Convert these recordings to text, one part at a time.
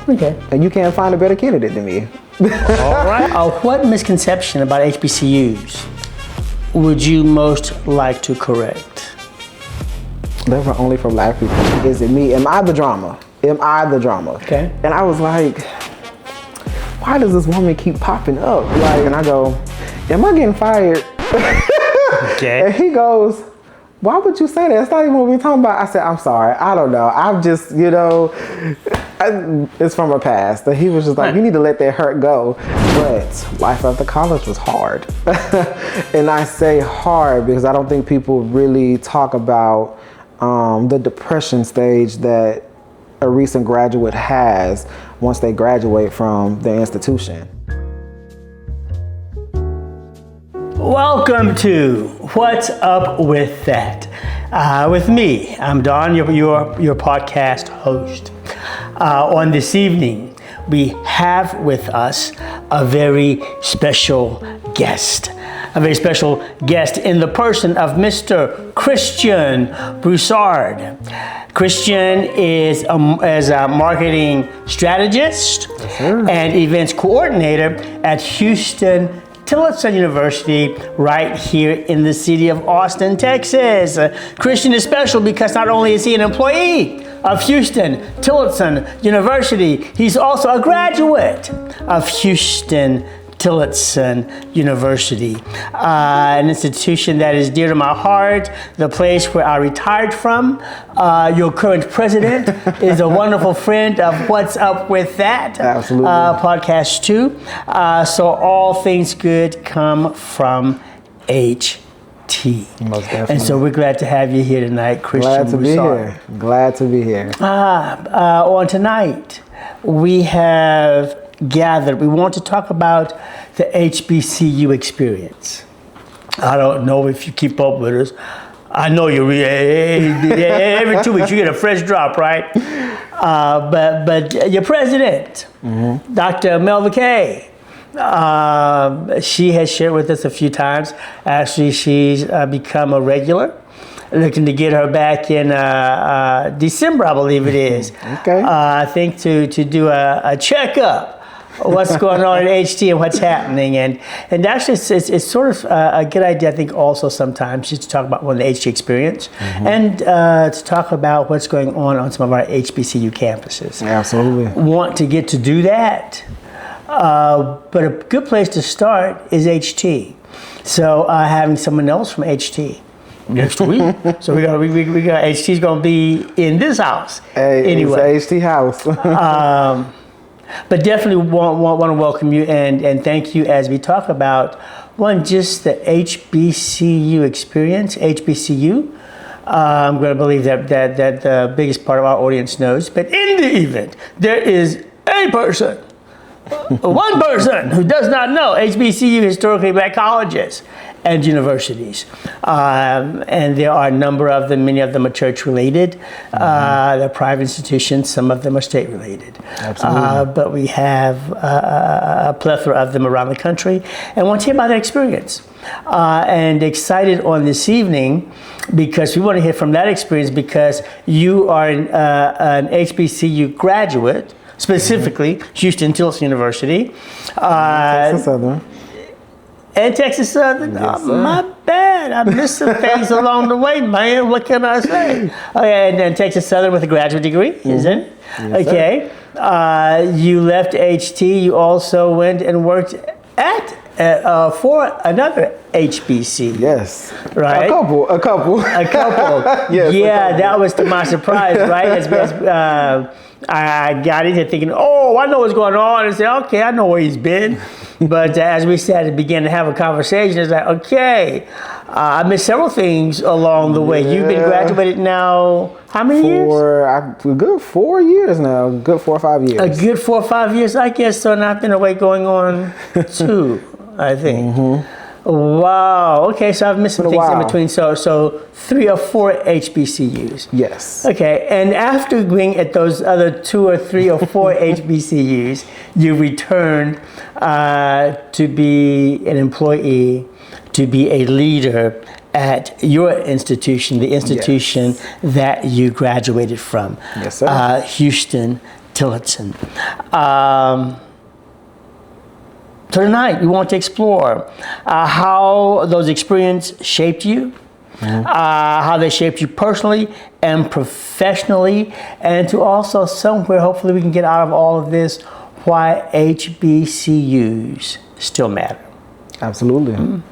Okay. And you can't find a better candidate than me. All right. What misconception about HBCUs would you most like to correct? They were only for black people. Is it me? Am I the drama? Am I the drama? Okay. And I was like, why does this woman keep popping up? Like, and I go, am I getting fired? Okay. And he goes, why would you say that? It's not even what we're talking about. I said, I'm sorry. I don't know. I'm just, it's from a past. And he was just like, you need to let that hurt go. But life after college was hard. And I say hard because I don't think people really talk about the depression stage that a recent graduate has once they graduate from the institution. Welcome to What's Up With That? With me, I'm Don, your podcast host. On this evening, we have with us a very special guest. A very special guest in the person of Mr. Christian Broussard. Christian is a marketing strategist and events coordinator at Houston Tillotson University right here in the city of Austin, Texas. Christian is special because not only is he an employee of Houston Tillotson University, he's also a graduate of Houston Tillotson University, an institution that is dear to my heart, the place where I retired from. Your current president is a wonderful friend of What's Up With That? Absolutely. Podcast too. So all things good come from HT. Most definitely. And so we're glad to have you here tonight, Christian Broussard. Glad to be here. On tonight, we have gathered. We want to talk about the HBCU experience. I don't know if you keep up with us. I know you every 2 weeks you get a fresh drop, right? But your president, Dr. Melva Kay, she has shared with us a few times. Actually, she's become a regular. Looking to get her back in December, I believe it is. Okay. I think to do a checkup. What's going on at HT and what's happening, and actually it's sort of a good idea, I think, also sometimes just to talk about one of the HT experience and to talk about what's going on some of our HBCU campuses. Absolutely. Want to get to do that, but a good place to start is HT. So having someone else from HT next week. So we got HT's going to be in this house. Hey, anyway, it's a HT house. But definitely want to welcome you and thank you as we talk about just the HBCU experience. HBCU, I'm going to believe that the biggest part of our audience knows. But in the event there is a person, one person who does not know HBCU, historically black colleges and universities, and there are a number of them. Many of them are church-related. They're private institutions. Some of them are state-related. Absolutely. But we have a plethora of them around the country, and want to hear about their experience. And excited on this evening because we want to hear from that experience because you are an HBCU graduate, specifically Houston Tillotson University. Texas Southern. And Texas Southern, Yes, my bad. I missed some things along the way, man. What can I say? Okay, and then Texas Southern with a graduate degree, isn't it? Yes, okay. You left HT. You also went and worked for another HBC. Yes. Right? A couple. Yes. Yeah, that was to my surprise, right? As I got into thinking, I know what's going on, and said, okay, I know where he's been. But as we said, and began to have a conversation, it's like, okay, I missed several things along the way. You've been graduated now, how many years? A good 4 years now, good 4 or 5 years. A good 4 or 5 years, I guess. So now I've been away going on 2, I think. Wow. Okay, so I've missed some things in between. So 3 or 4 HBCUs. Yes. Okay, and after being at those other 2 or 3 or 4 HBCUs, you returned to be an employee, to be a leader at your institution, the institution that you graduated from. Yes, sir. Houston Tillotson. So tonight we want to explore how those experiences shaped you, how they shaped you personally and professionally, and to also somewhere, hopefully we can get out of all of this, why HBCUs still matter. Absolutely. Can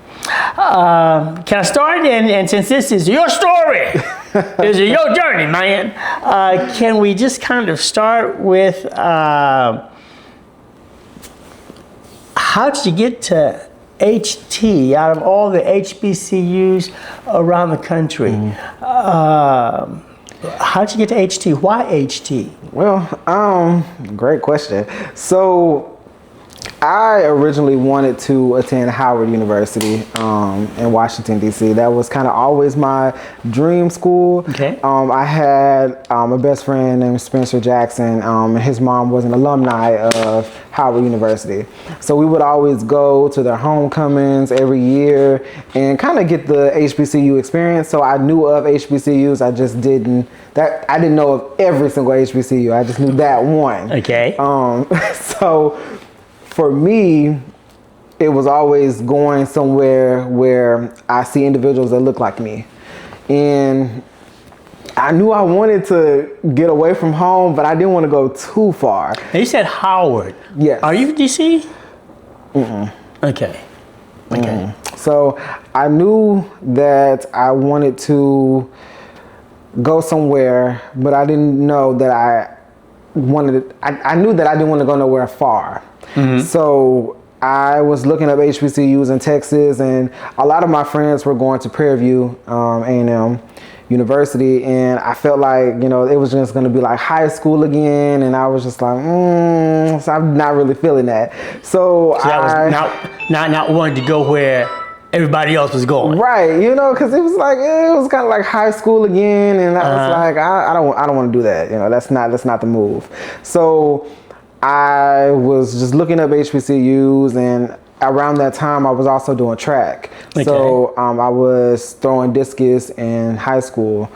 I start? And since this is your story, this is your journey, man, can we just kind of start with how did you get to HT out of all the HBCUs around the country? How did you get to HT? Why HT? Well, great question. So I originally wanted to attend Howard University in Washington, D.C. That was kind of always my dream school. Okay. I had a best friend named Spencer Jackson, and his mom was an alumni of Howard University. So we would always go to their homecomings every year and kind of get the HBCU experience. So I knew of HBCUs, I didn't know of every single HBCU. I just knew that one. Okay. So for me, it was always going somewhere where I see individuals that look like me. And I knew I wanted to get away from home, but I didn't want to go too far. Now you said Howard. Yes. Are you from DC? Okay. Okay. So I knew that I wanted to go somewhere, but I didn't know that I knew that I didn't want to go nowhere far. So I was looking up HBCUs in Texas, and a lot of my friends were going to Prairie View, A&M University, and I felt like, it was just going to be like high school again, and I was just like, so I'm not really feeling that. So that was not wanting to go where everybody else was going. Right, because it was kind of like high school again, and I was like, I don't want to do that. That's not the move. So I was just looking up HBCUs, and around that time I was also doing track. Okay. So I was throwing discus in high school.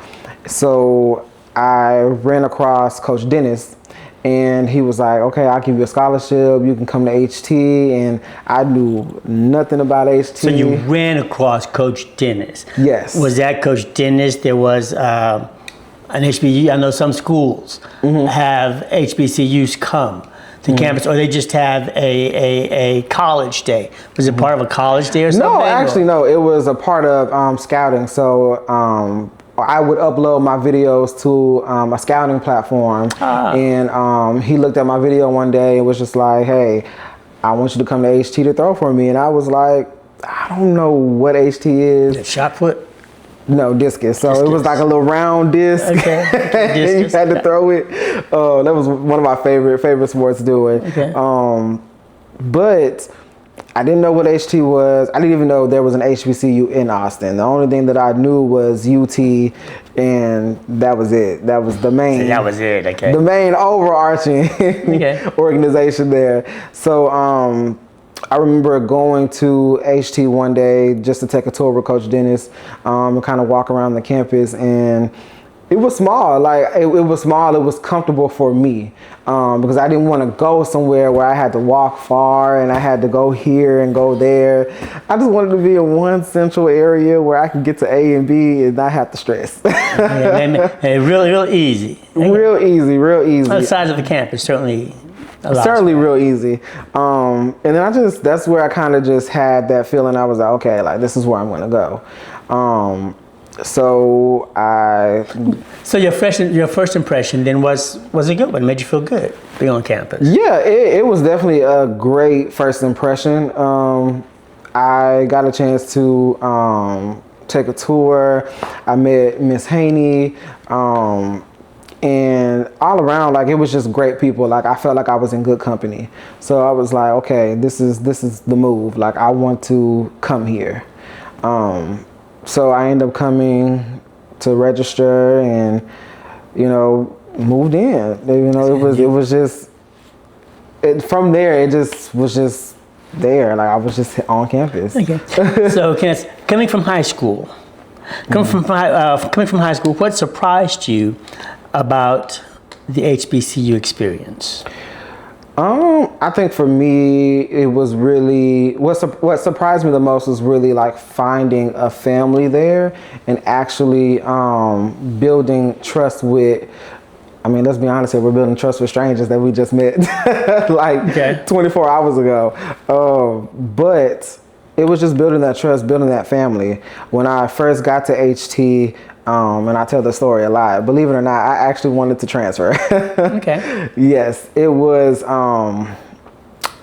So I ran across Coach Dennis, and he was like, okay, I'll give you a scholarship. You can come to HT. And I knew nothing about HT. So you ran across Coach Dennis. Yes. Was that Coach Dennis? There was an HBCU. I know some schools have HBCUs come to campus, or they just have a college day. Was it part of a college day or something? No, actually, no. It was a part of scouting. So I would upload my videos to a scouting platform. And he looked at my video one day and was just like, hey, I want you to come to HT to throw for me. And I was like, I don't know what HT is. Shot put? No, discus. So it was like a little round disc. Okay. And you had to throw it. That was one of my favorite sports to do it. Okay. But I didn't know what HT was. I didn't even know there was an HBCU in Austin. The only thing that I knew was UT, and that was it. That was the main. So that was it. Okay. The main overarching organization there. So I remember going to HT one day just to take a tour with Coach Dennis, and kind of walk around the campus, and it was small. Like it was small. It was comfortable for me because I didn't want to go somewhere where I had to walk far and I had to go here and go there. I just wanted to be in one central area where I could get to A and B and not have to stress. Real easy. Real easy. The size of the campus certainly. Certainly real easy. And then that's where I kind of just had that feeling. I was like, okay, like this is where I'm going to go. So your first impression then was a good one? Made you feel good being on campus? Yeah, it was definitely a great first impression. I got a chance to take a tour. I met Miss Haney. And all around, like, it was just great people. Like, I felt like I was in good company. So I was like, okay, this is the move. Like, I want to come here. So I ended up coming to register and, moved in. It was just, from there, it just was just there. Like, I was just on campus. Okay. So, coming from high school, what surprised you about the HBCU experience? I think for me, it was really what surprised me the most was really like finding a family there and actually building trust with. I mean, let's be honest here, we're building trust with strangers that we just met like 24 hours ago. But it was just building that trust, building that family. When I first got to HT, and I tell the story a lot, believe it or not, I actually wanted to transfer. Okay. Yes, it was around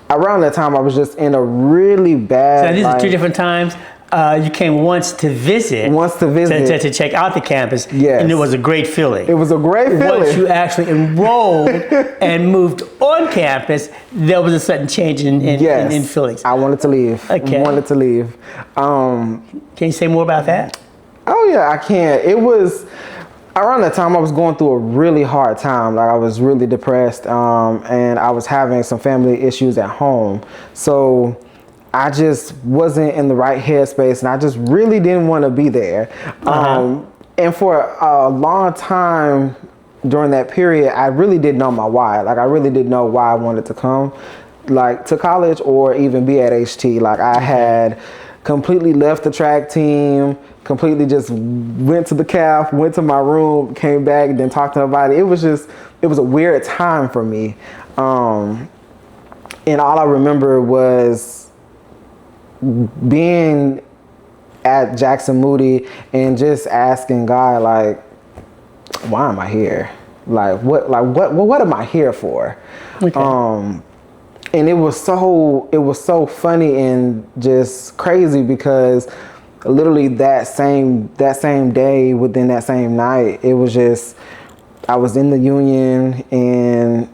that time I was just in a really bad. So these are two different times. You came once to visit. To check out the campus. Yes. And it was a great feeling. It was a great feeling. Once you actually enrolled and moved on campus, there was a sudden change in feelings. I wanted to leave. Okay. Wanted to leave. Can you say more about that? Oh yeah, I can. It was around that time I was going through a really hard time. Like I was really depressed, and I was having some family issues at home. So I just wasn't in the right headspace, and I just really didn't want to be there. And for a long time during that period, I really didn't know my why. Like I really didn't know why I wanted to come, like to college or even be at HT. Like I had completely left the track team, completely just went to the calf, went to my room, came back, and then talked to nobody. It was a weird time for me. And all I remember was being at Jackson Moody and just asking God, like, why am I here? What am I here for? Okay. And it was so funny and just crazy because literally that same day, within that same night, it was just, I was in the union, and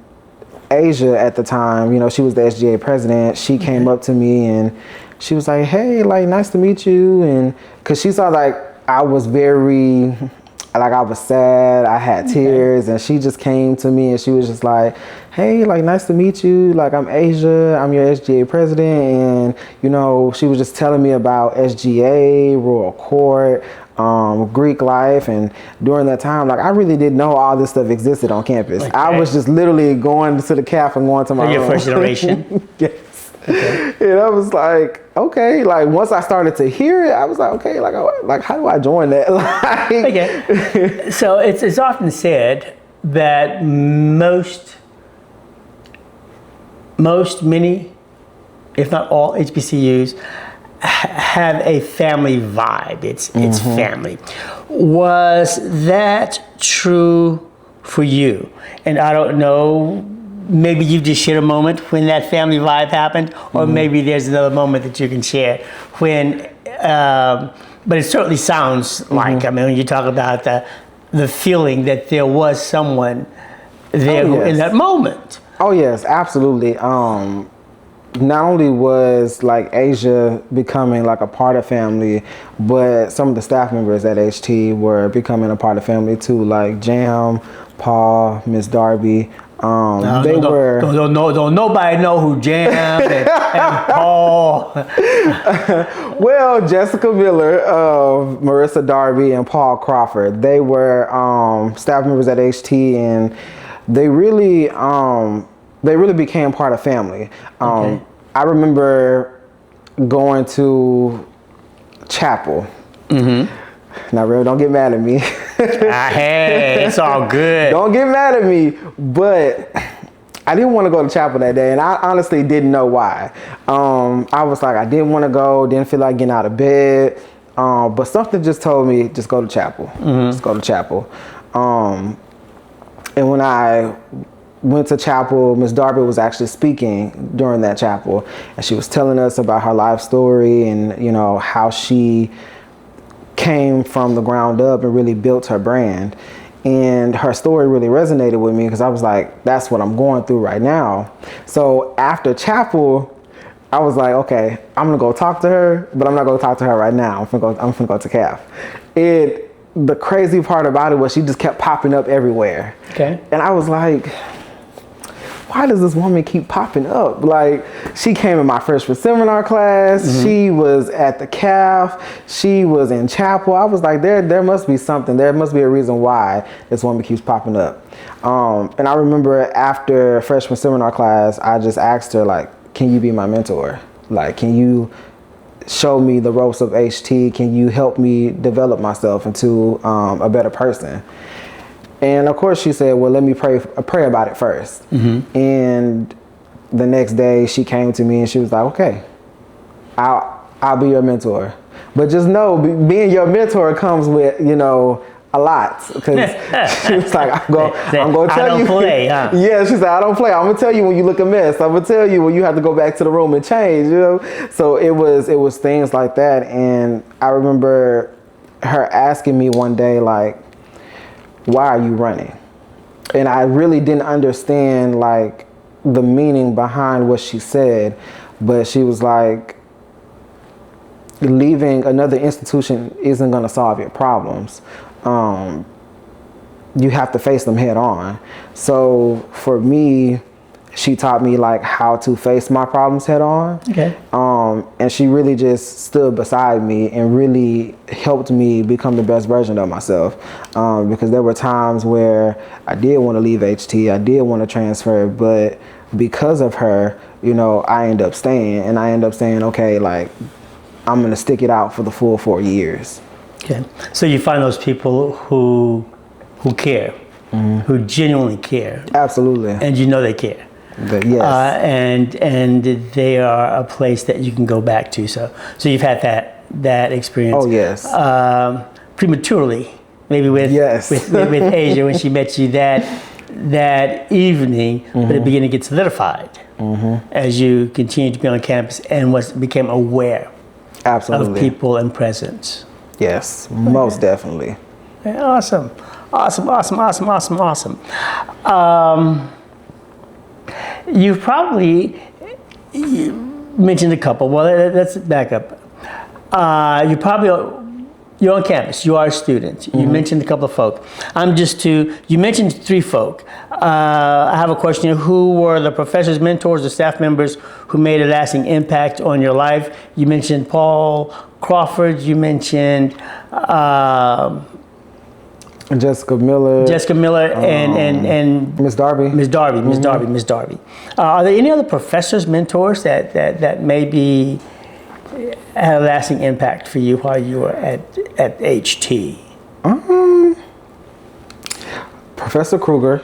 Asia at the time, you know, she was the SGA president. She came up to me and she was like, hey, like, nice to meet you. And cause she saw like I was I was sad, I had tears, and she just came to me and she was just like, hey, like, nice to meet you. Like, I'm Asia, I'm your SGA president. And, you know, she was just telling me about SGA, Royal Court, Greek life. And during that time, like, I really didn't know all this stuff existed on campus. Okay. I was just literally going to the calf and going to my room. Your first generation? Yes. Okay. And I was like, okay, like once I started to hear it, I was like, okay, like how do I join that? Okay. So it's often said that many, if not all HBCUs have a family vibe. It's family. Was that true for you? And I don't know, maybe you just shared a moment when that family vibe happened, or maybe there's another moment that you can share when, but it certainly sounds like, I mean, when you talk about the feeling that there was someone there in that moment. Oh yes, absolutely. Not only was like Asia becoming like a part of family, but some of the staff members at HT were becoming a part of family too, like Jam, Paul, Miss Darby. Don't nobody know who Jam and Paul. Well, Jessica Miller, Marissa Darby, and Paul Crawford, they were staff members at HT, and they really became part of family. Okay. I remember going to chapel. Now, really, don't get mad at me. Hey, it's all good. Don't get mad at me, but I didn't want to go to chapel that day, and I honestly didn't know why. I was like, I didn't want to go, didn't feel like getting out of bed, but something just told me, just go to chapel. Just go to chapel. And when I went to chapel, Miss Darby was actually speaking during that chapel, and she was telling us about her life story and, you know, how she came from the ground up and really built her brand. And her story really resonated with me because I was like, that's what I'm going through right now. So after chapel, I was like, okay, I'm gonna go talk to her, but I'm not gonna talk to her right now. I'm gonna go to CAF. The crazy part about it was she just kept popping up everywhere. Okay. And I was like, why does this woman keep popping up? Like, she came in my freshman seminar class. Mm-hmm. She was at the CAF. She was in chapel. I was like, there must be something. There must be a reason why this woman keeps popping up. And I remember after freshman seminar class, I just asked her, like, can you be my mentor? Like, can you show me the ropes of HT? Can you help me develop myself into a better person? And of course she said, well, let me pray about it first. Mm-hmm. And the next day she came to me and she was like, okay, I'll be your mentor. But just know, being your mentor comes with, a lot. Because she was like, I'm going to tell you. I don't play, huh? Yeah, she said, I don't play. I'm going to tell you when you look a mess. I'm going to tell you when you have to go back to the room and change, So it was things like that. And I remember her asking me one day, like, why are you running? And I really didn't understand, like, the meaning behind what she said. But she was like, leaving another institution isn't going to solve your problems. You have to face them head on. So for me, she taught me, like, how to face my problems head on. Okay. And she really just stood beside me and really helped me become the best version of myself. Because there were times where I did want to leave HT, I did want to transfer, but because of her, I ended up staying, and I ended up saying, okay, like, I'm going to stick it out for the full 4 years. Okay. So you find those people who care, mm-hmm. who genuinely care. Absolutely. And they care. Yes. And they are a place that you can go back to. So you've had that experience. Oh, yes. Prematurely, maybe with Asia when she met you that evening, mm-hmm. but it began to get solidified mm-hmm. as you continued to be on campus and became aware Absolutely. of people and presence. Yes, most definitely. Awesome. You mentioned a couple. Well, let's back up. You're on campus. You are a student. You mm-hmm. mentioned a couple of folk. You mentioned 3 folk. I have a question. Who were the professors, mentors, or staff members who made a lasting impact on your life? You mentioned Paul Crawford. You mentioned Jessica Miller, and Miss Darby. Miss Darby. Are there any other professors, mentors that maybe had a lasting impact for you while you were at HT? Professor Kruger.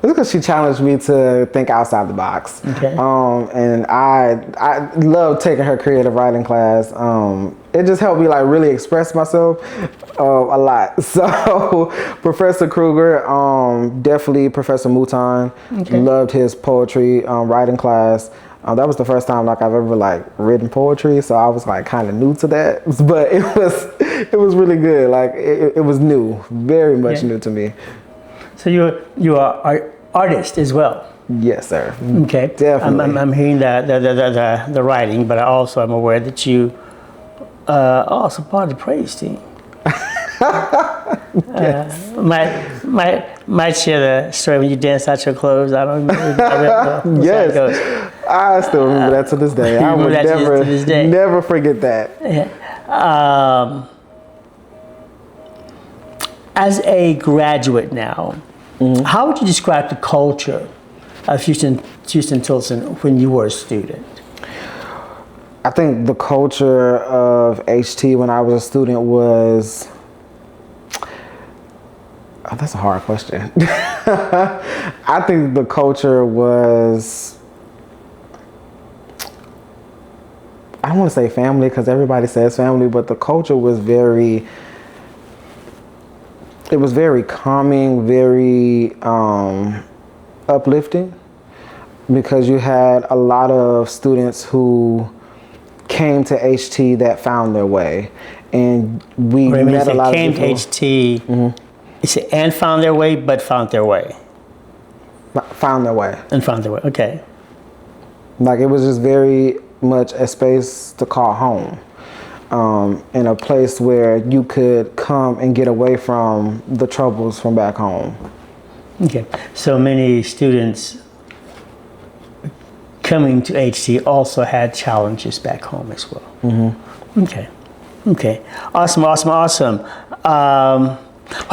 It's because she challenged me to think outside the box. Okay. And I love taking her creative writing class. It just helped me, like, really express myself a lot. So Professor Kruger, definitely Professor Mouton. Okay. Loved his poetry writing class. That was the first time, like, I've ever, like, written poetry, so I was, like, kind of new to that. But it was really good. Like, it was new, very much new to me. So you are artist as well. Yes, sir. Okay, definitely. I'm hearing the writing, but I also am aware that you also part of the praise team. Yes. Might share the story when you dance out your clothes. I don't remember. Yes, I still remember that to this day. I would never forget that. Yeah. As a graduate now, mm-hmm. how would you describe the culture of Houston Tilson when you were a student? I think the culture of HT when I was a student was... Oh, that's a hard question. I think the culture was... I don't want to say family because everybody says family, but the culture was very... It was very calming, very uplifting, because you had a lot of students who came to HT that found their way, and we met a lot of people. Came to HT, mm-hmm. You said, and found their way, but found their way. Found their way. And found their way. Okay. Like, it was just very much a space to call home. In a place where you could come and get away from the troubles from back home. Okay. So many students coming to HT also had challenges back home as well. Mm-hmm. Okay. Okay. Awesome. What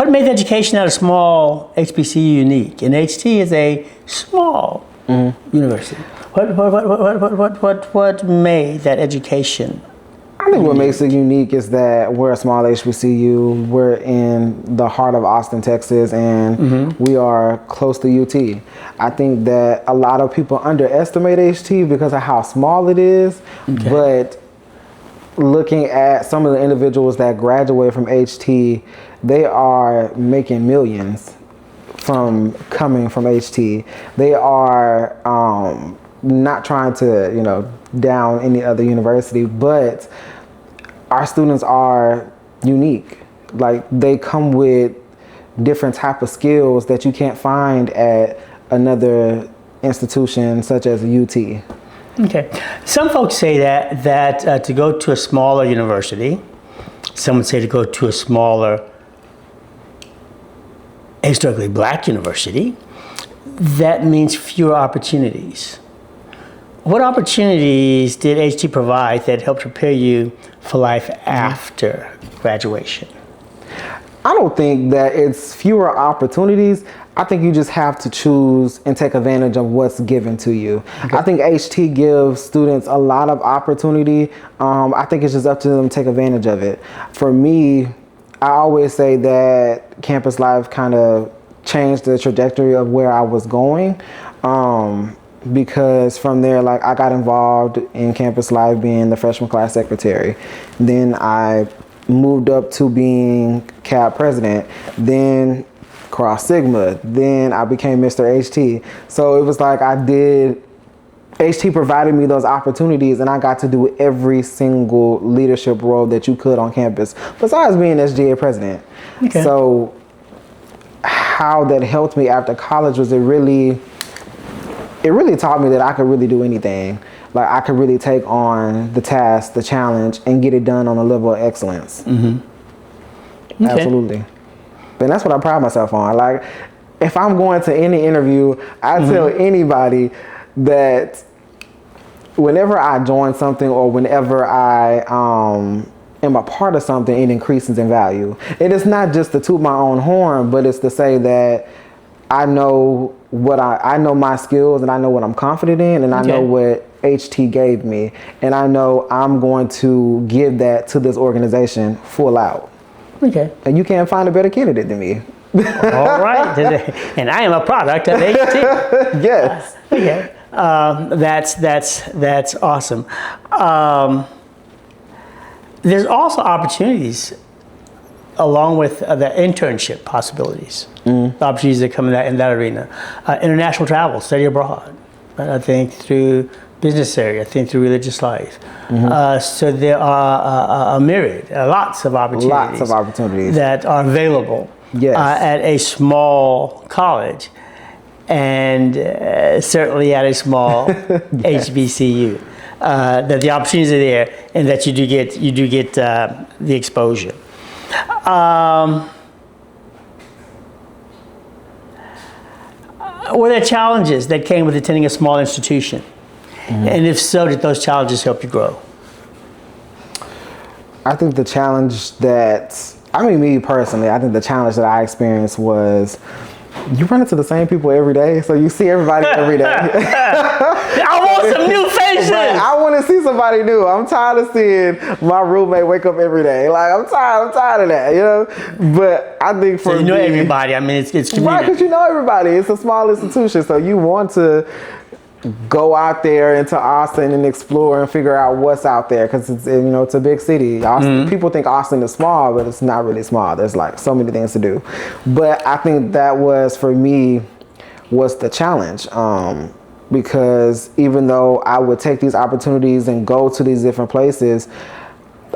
made the education at a small HBCU unique? And HT is a small university. What made that education? I think what makes it unique is that we're a small HBCU. We're in the heart of Austin, Texas, and we are close to UT. I think that a lot of people underestimate HT because of how small it is, but looking at some of the individuals that graduate from HT, they are making millions from coming from HT. They are not trying to, down any other university, but our students are unique. Like, they come with different type of skills that you can't find at another institution such as UT. Okay. Some folks say that to go to a smaller university, some would say to go to a smaller historically black university, that means fewer opportunities. What opportunities did HT provide that helped prepare you for life after graduation? I don't think that it's fewer opportunities. I think you just have to choose and take advantage of what's given to you. Okay. I think HT gives students a lot of opportunity. I think it's just up to them to take advantage of it. For me, I always say that campus life kind of changed the trajectory of where I was going. Because from there, like, I got involved in campus life being the freshman class secretary. Then I moved up to being CAB president, then Cross Sigma, then I became Mr. HT. So it was like HT provided me those opportunities, and I got to do every single leadership role that you could on campus, besides being SGA president. Okay. So how that helped me after college was it really taught me that I could really do anything. Like, I could really take on the task, the challenge, and get it done on a level of excellence. Mm-hmm. Okay. Absolutely. And that's what I pride myself on. Like, if I'm going to any interview, I tell anybody that whenever I join something or whenever I am a part of something, it increases in value. And it's not just to toot my own horn, but it's to say that I know what I know my skills, and I know what I'm confident in, and I know what HT gave me, and I know I'm going to give that to this organization full out. Okay. And you can't find a better candidate than me. All right. And I am a product of HT. Yes. Okay. That's awesome. There's also opportunities along with the internship possibilities, the opportunities that come in that arena. International travel, study abroad, right? I think through business area, I think through religious life. So there are a myriad, lots of opportunities that are available at a small college, and certainly at a small HBCU. That the opportunities are there, and that you do get the exposure. Were there challenges that came with attending a small institution? And if so, did those challenges help you grow? I think the challenge me personally, I think the challenge that I experienced was you run into the same people every day, so you see everybody every day. I want some new faces. Right. I want to see somebody new. I'm tired of seeing my roommate wake up every day. Like, I'm tired of that, But I think for me, everybody. I mean, it's community. Right, because you know everybody. It's a small institution, so you want to go out there into Austin and explore and figure out what's out there, because it's it's a big city. Austin, people think Austin is small, but it's not really small. There's like so many things to do. But I think that was for me was the challenge, because even though I would take these opportunities and go to these different places,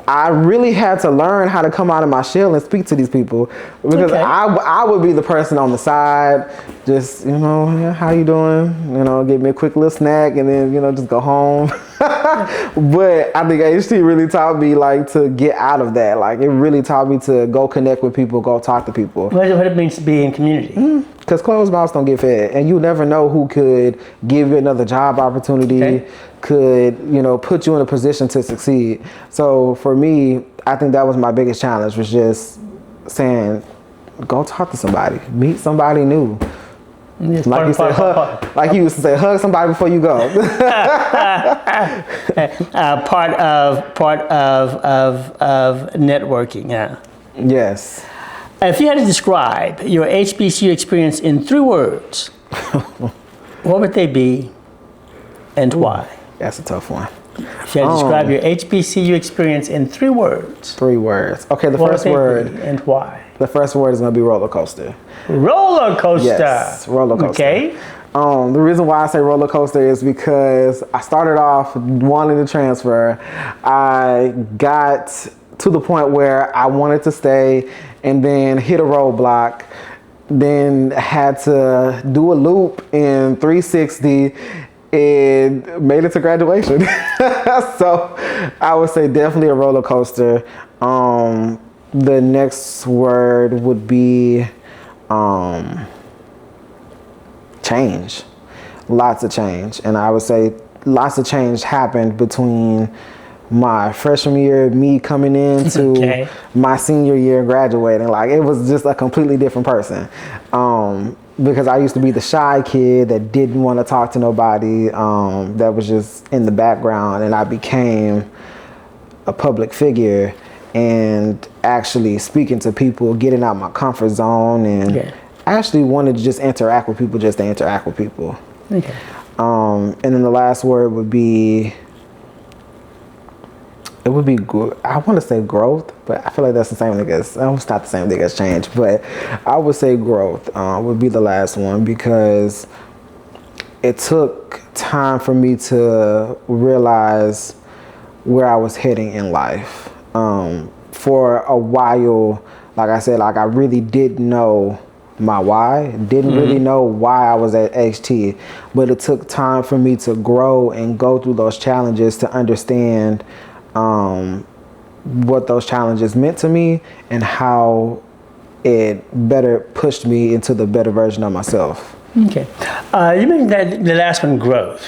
I really had to learn how to come out of my shell and speak to these people, because I would be the person on the side, just, how you doing? Give me a quick little snack and then, just go home. But I think HT really taught me like to get out of that. Like it really taught me to go connect with people, go talk to people. What it means to be in community? Because closed mouths don't get fed, and you never know who could give you another job opportunity, could put you in a position to succeed. So for me, I think that was my biggest challenge, was just saying, go talk to somebody, meet somebody new. Yes, like you said, like you used to say, hug somebody before you go. Part of networking. Yeah. Yes. If you had to describe your HBCU experience in 3 words, what would they be, and why? That's a tough one. If you had to describe your HBCU experience in 3 words. 3 words. Okay, the what first would they word. be and why? The first word is going to be roller coaster. Roller coaster. Yes, roller coaster. Okay. The reason why I say roller coaster is because I started off wanting to transfer. I got to the point where I wanted to stay and then hit a roadblock, then had to do a loop in 360 and made it to graduation. So I would say definitely a roller coaster. The next word would be change. Lots of change. And I would say lots of change happened between my freshman year, me coming into my senior year, graduating. Like it was just a completely different person. Because I used to be the shy kid that didn't want to talk to nobody, that was just in the background, and I became a public figure and actually speaking to people, getting out my comfort zone, and actually wanted to just interact with people just to interact with people. Okay. And then the last word would be, I want to say growth, but I feel like that's the same thing as, it's not the same thing as change, but I would say growth would be the last one, because it took time for me to realize where I was heading in life. For a while, like I said, like I really didn't know my why, didn't really know why I was at HT, but it took time for me to grow and go through those challenges to understand what those challenges meant to me and how it better pushed me into the better version of myself. Okay. You mentioned that the last one, growth.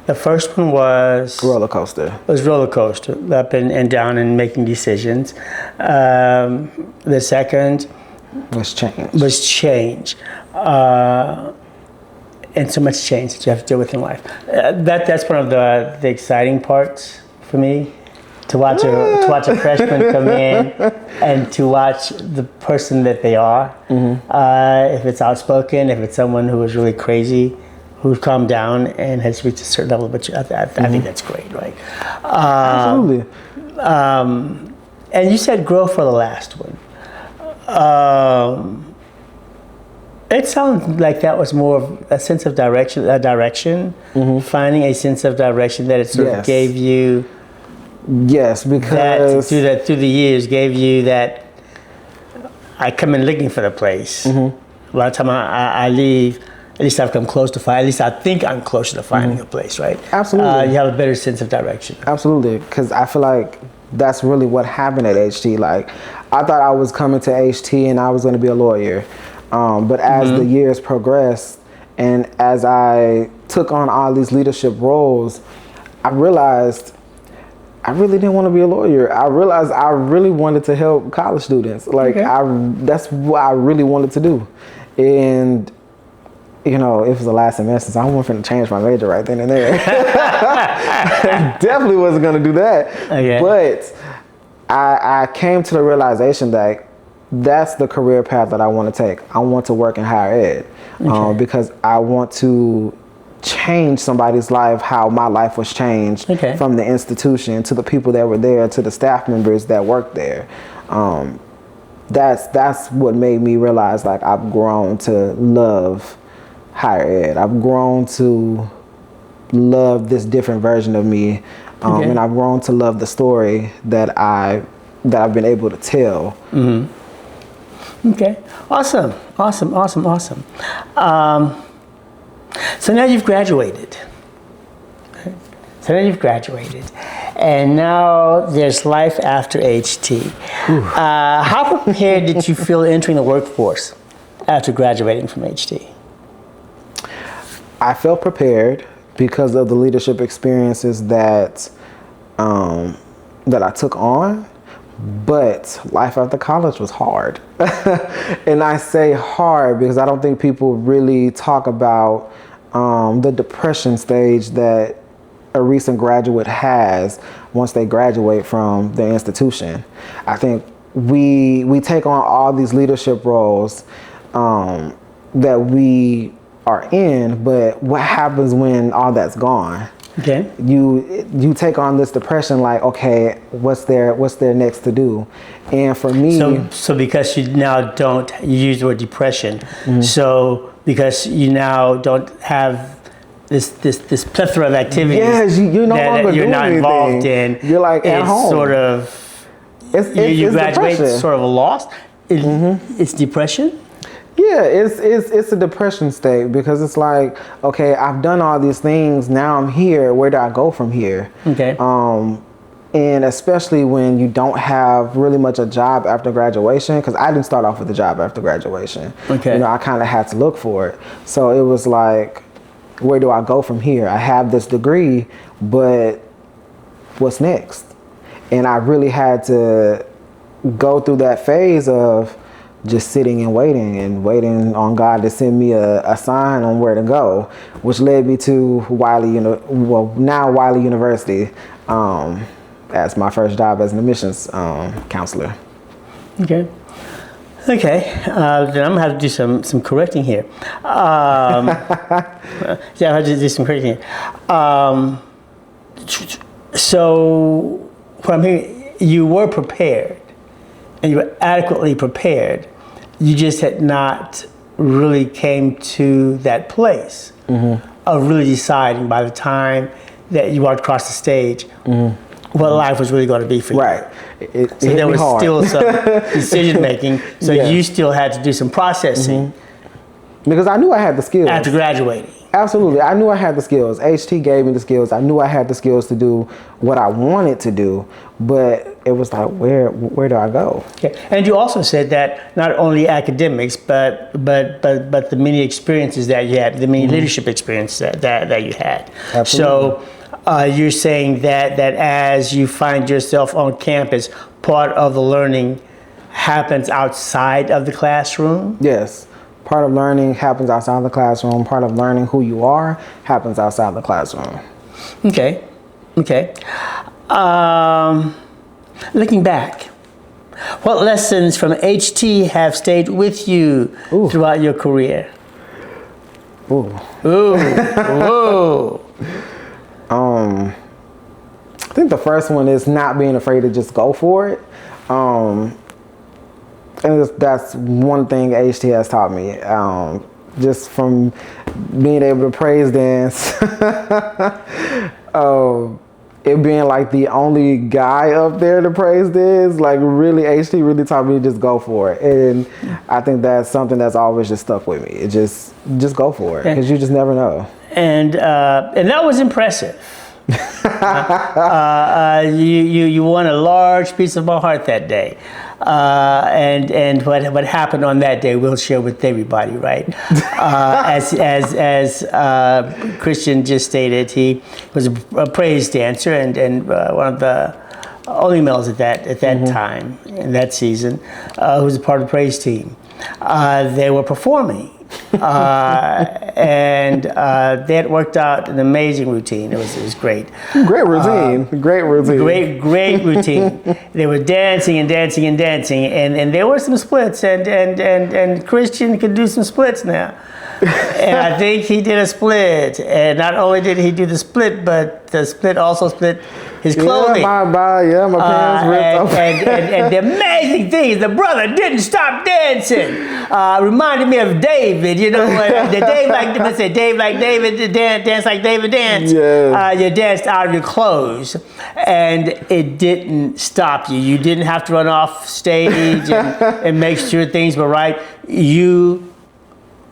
The first one was roller coaster. Roller coaster, up and down and making decisions. The second was change. And so much change that you have to deal with in life. That's one of the exciting parts for me. To watch a freshman come in and to watch the person that they are. If it's outspoken, if it's someone who is really crazy, who's calmed down and has reached a certain level, but I think that's great, right? Absolutely. And you said growth for the last one. It sounds like that was more of a sense of direction, finding a sense of direction that it sort of gave you. Yes, because through the years gave you that. I come in looking for the place. By the time I leave, at least I've come close to finding. At least I think I'm closer to finding a place, right? Absolutely. You have a better sense of direction. Absolutely, because I feel like that's really what happened at HT. Like, I thought I was coming to HT and I was going to be a lawyer, but as the years progressed and as I took on all these leadership roles, I realized I really didn't want to be a lawyer. I realized I really wanted to help college students. Like, that's what I really wanted to do. And, it was the last semester, so I wasn't finna change my major right then and there. Definitely wasn't going to do that. But I came to the realization that that's the career path that I want to take. I want to work in higher ed because I want to change somebody's life how my life was changed from the institution to the people that were there to the staff members that worked there. That's what made me realize, like, I've grown to love higher ed. I've grown to love this different version of me, and I've grown to love the story that I've been able to tell. Okay, awesome. So now you've graduated. So then you've graduated, and now there's life after HT. How prepared did you feel entering the workforce after graduating from HT? I felt prepared because of the leadership experiences that I took on, but life after college was hard. And I say hard because I don't think people really talk about the depression stage that a recent graduate has once they graduate from their institution. I think we take on all these leadership roles that we are in, but what happens when all that's gone? Okay. You take on this depression, like, okay, what's there next to do? And for me, so because you now don't, you use the word depression. So because you now don't have this plethora of activities, yes, you're no longer you're doing not anything. involved in. You're like at home. Sort of. It's graduate depression. sort of lost. It's depression. Yeah, it's a depression state because it's like, okay, I've done all these things. Now I'm here. Where do I go from here? Okay. And especially when you don't have really much a job after graduation, because I didn't start off with a job after graduation. Okay. I kind of had to look for it. So it was like, where do I go from here? I have this degree, but what's next? And I really had to go through that phase of just sitting and waiting on God to send me a sign on where to go, which led me to Wiley University as my first job as an admissions counselor. Okay. Then I'm gonna have to do some correcting here. I have to do some correcting here. So what I'm hearing, you were prepared, and you were adequately prepared. You just had not really came to that place of really deciding by the time that you walked across the stage what life was really going to be for you. Right. So there was still some decision making. So you still had to do some processing. Because I knew I had the skills. After graduating. Absolutely. I knew I had the skills. HT gave me the skills. I knew I had the skills to do what I wanted to do, but it was like, where do I go? Okay. And you also said that not only academics, but the many experiences that you had, the many leadership experiences that you had. Absolutely. So you're saying that as you find yourself on campus, part of the learning happens outside of the classroom? Yes. Part of learning happens outside the classroom. Part of learning who you are happens outside the classroom. Okay. Looking back, what lessons from HT have stayed with you throughout your career? I think the first one is not being afraid to just go for it. And that's one thing HT has taught me. Just from being able to praise dance, it being like the only guy up there to praise dance, like really HT really taught me to just go for it. And I think that's something that's always just stuck with me. It just go for it, because you just never know. And that was impressive. You won a large piece of my heart that day, and what happened on that day we'll share with everybody, right? As Christian just stated, he was a praise dancer and one of the only males at that time in that season who was a part of the praise team. They were performing. And they had worked out an amazing routine. It was great. Great routine. Great routine. They were dancing, and there were some splits, and Christian could do some splits now. And I think he did a split, and not only did he do the split, but the split also split his clothing. My pants ripped off. And the amazing thing is the brother didn't stop dancing. Reminded me of David, the Dave like David, dance like David dance. Yes. You danced out of your clothes, and it didn't stop you. You didn't have to run off stage and make sure things were right. You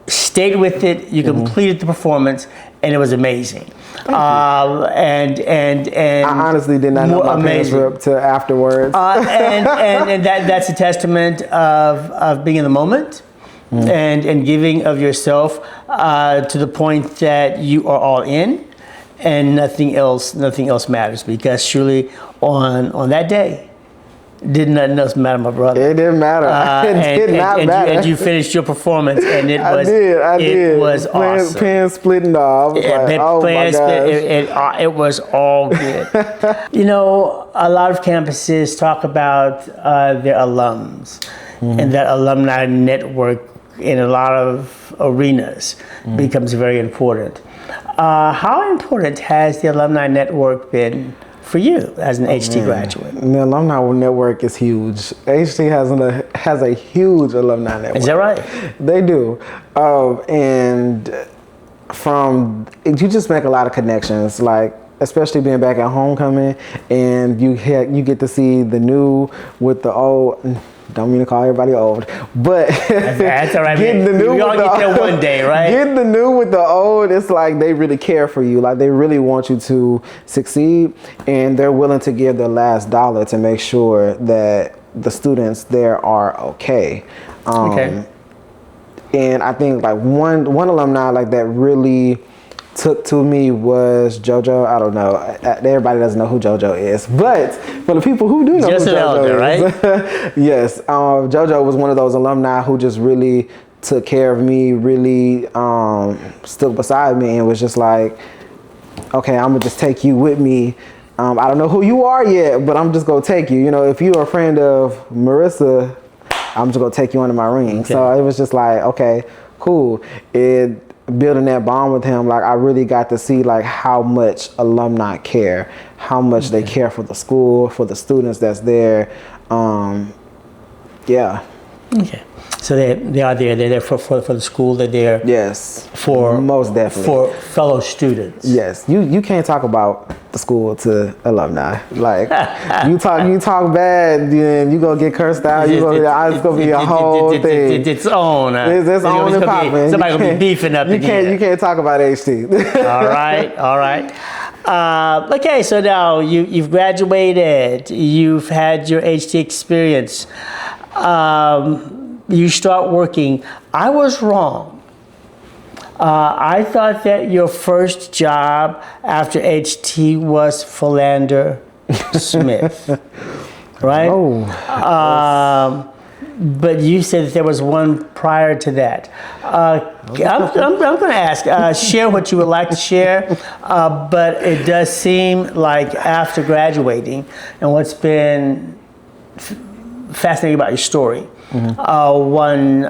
stayed with it. You completed the performance, and it was amazing. And I honestly did not know my pants were up to afterwards. and that's a testament of being in the moment. And giving of yourself to the point that you are all in, and nothing else matters, because surely on that day, did nothing else matter, my brother. It didn't matter. It did not matter. And you finished your performance, and it was I did. It was awesome. Pants splitting off. Oh my gosh. It was all good. You know, a lot of campuses talk about their alums, and that alumni network in a lot of arenas becomes very important. How important has the alumni network been for you as an HT graduate? The alumni network is huge. HT has a huge alumni network. Is that right? They do. And you just make a lot of connections, like especially being back at homecoming, and you get to see the new with the old. Don't mean to call everybody old, but that's all right. We all get there one day, right? Getting the new with the old, it's like they really care for you. Like they really want you to succeed, and they're willing to give their last dollar to make sure that the students there are okay. And I think like one alumni like that really took to me was JoJo. I don't know. Everybody doesn't know who JoJo is, but for the people who do know just who an JoJo elder, is, right? Yes, JoJo was one of those alumni who just really took care of me, really stood beside me, and was just like, okay, I'm gonna just take you with me. I don't know who you are yet, but I'm just gonna take you. You know, if you're a friend of Marissa, I'm just gonna take you under my ring. Okay. So it was just like, okay, cool. Building that bond with him, like I really got to see like how much alumni care, how much they care for the school, for the students that's there. Yeah. Okay. So they are there. They're there for the school. They're there. Yes. For most definitely. For fellow students. Yes. You can't talk about the school to alumni. Like you talk bad, then you gonna get cursed out. It's gonna be a whole thing. It's its own. It's own and popping. Somebody gonna be beefing up. You can't talk about HT. All right. Okay, so now you've graduated. You've had your HT experience. You start working. I was wrong. I thought that your first job after HT was Philander Smith, right? Oh. But you said that there was one prior to that. I'm going to ask, share what you would like to share, but it does seem like after graduating, and what's been fascinating about your story, one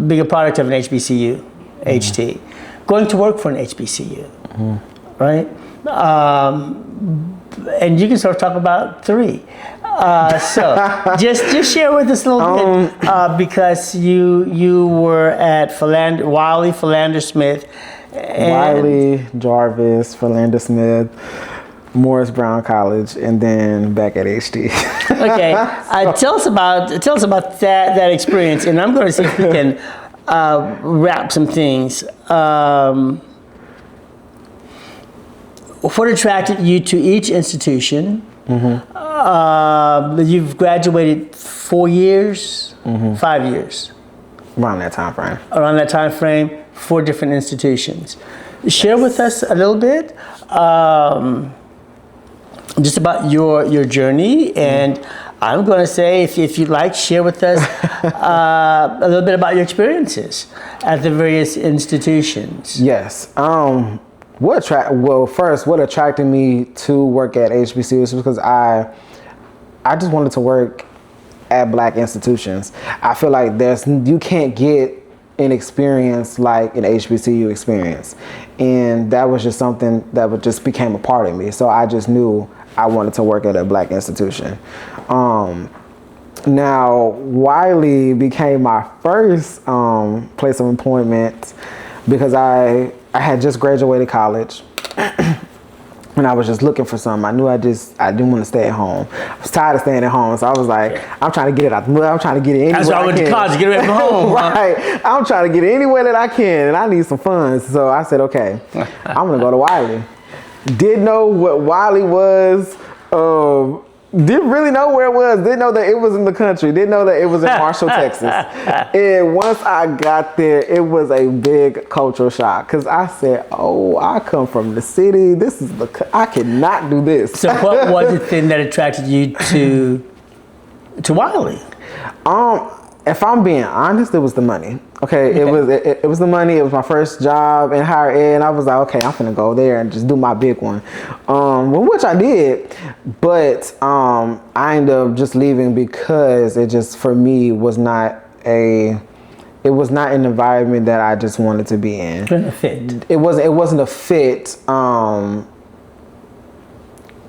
being a product of an HBCU, HT, going to work for an HBCU, right? And you can sort of talk about three. So just share with us a little bit, because you were at Wiley, Philander Smith. Wiley, Jarvis, Philander Smith, Morris Brown College, and then back at HT. Okay, tell us about that experience, and I'm going to see if we can wrap some things. What attracted you to each institution? You've graduated 4 years, 5 years. Around that time frame. Around that time frame, 4 different institutions. Share with us a little bit. Just about your journey, and I'm going to say, if you'd like, share with us a little bit about your experiences at the various institutions. Yes. What attracted me to work at HBCU was because I just wanted to work at Black institutions. I feel like you can't get an experience like an HBCU experience, and that was just something that just became a part of me. So I just knew I wanted to work at a Black institution. Now, Wiley became my first place of employment because I had just graduated college. And And I was just looking for something. I knew I didn't want to stay at home. I was tired of staying at home. So I was like, I'm trying to get it out the mud. I'm trying to get it anywhere. That's why I went to college to get away from home. Right. I'm trying to get it anywhere that I can. And I need some funds. So I said, okay, I'm going to go to Wiley. Didn't know what Wiley was. Didn't really know where it was. Didn't know that it was in the country. Didn't know that it was in Marshall, Texas. And once I got there, it was a big cultural shock. Because I said, oh, I come from the city. I cannot do this. So what was the thing that attracted you to Wiley? If I'm being honest, it was the money. Okay, it was the money. It was my first job in higher ed, and I was like, okay, I'm finna go there and just do my big one, which I did. But I ended up just leaving because it just for me was not an environment that I just wanted to be in. It wasn't a fit. It wasn't a fit.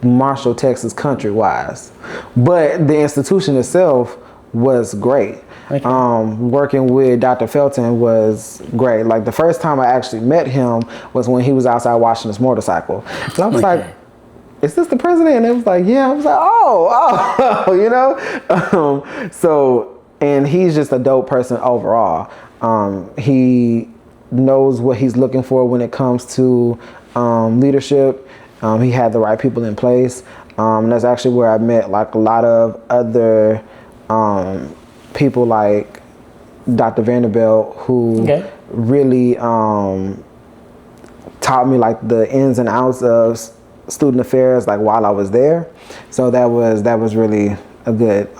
Marshall, Texas, country wise, but the institution itself was great. Okay. Working with Dr. Felton was great. Like the first time I actually met him was when he was outside washing his motorcycle. And I was like, is this the president? And it was like, yeah. I was like, oh, you know? And he's just a dope person overall. He knows what he's looking for when it comes to leadership. He had the right people in place. And that's actually where I met like a lot of other people like Dr. Vanderbilt, who really taught me like the ins and outs of student affairs, like while I was there. So that was really a good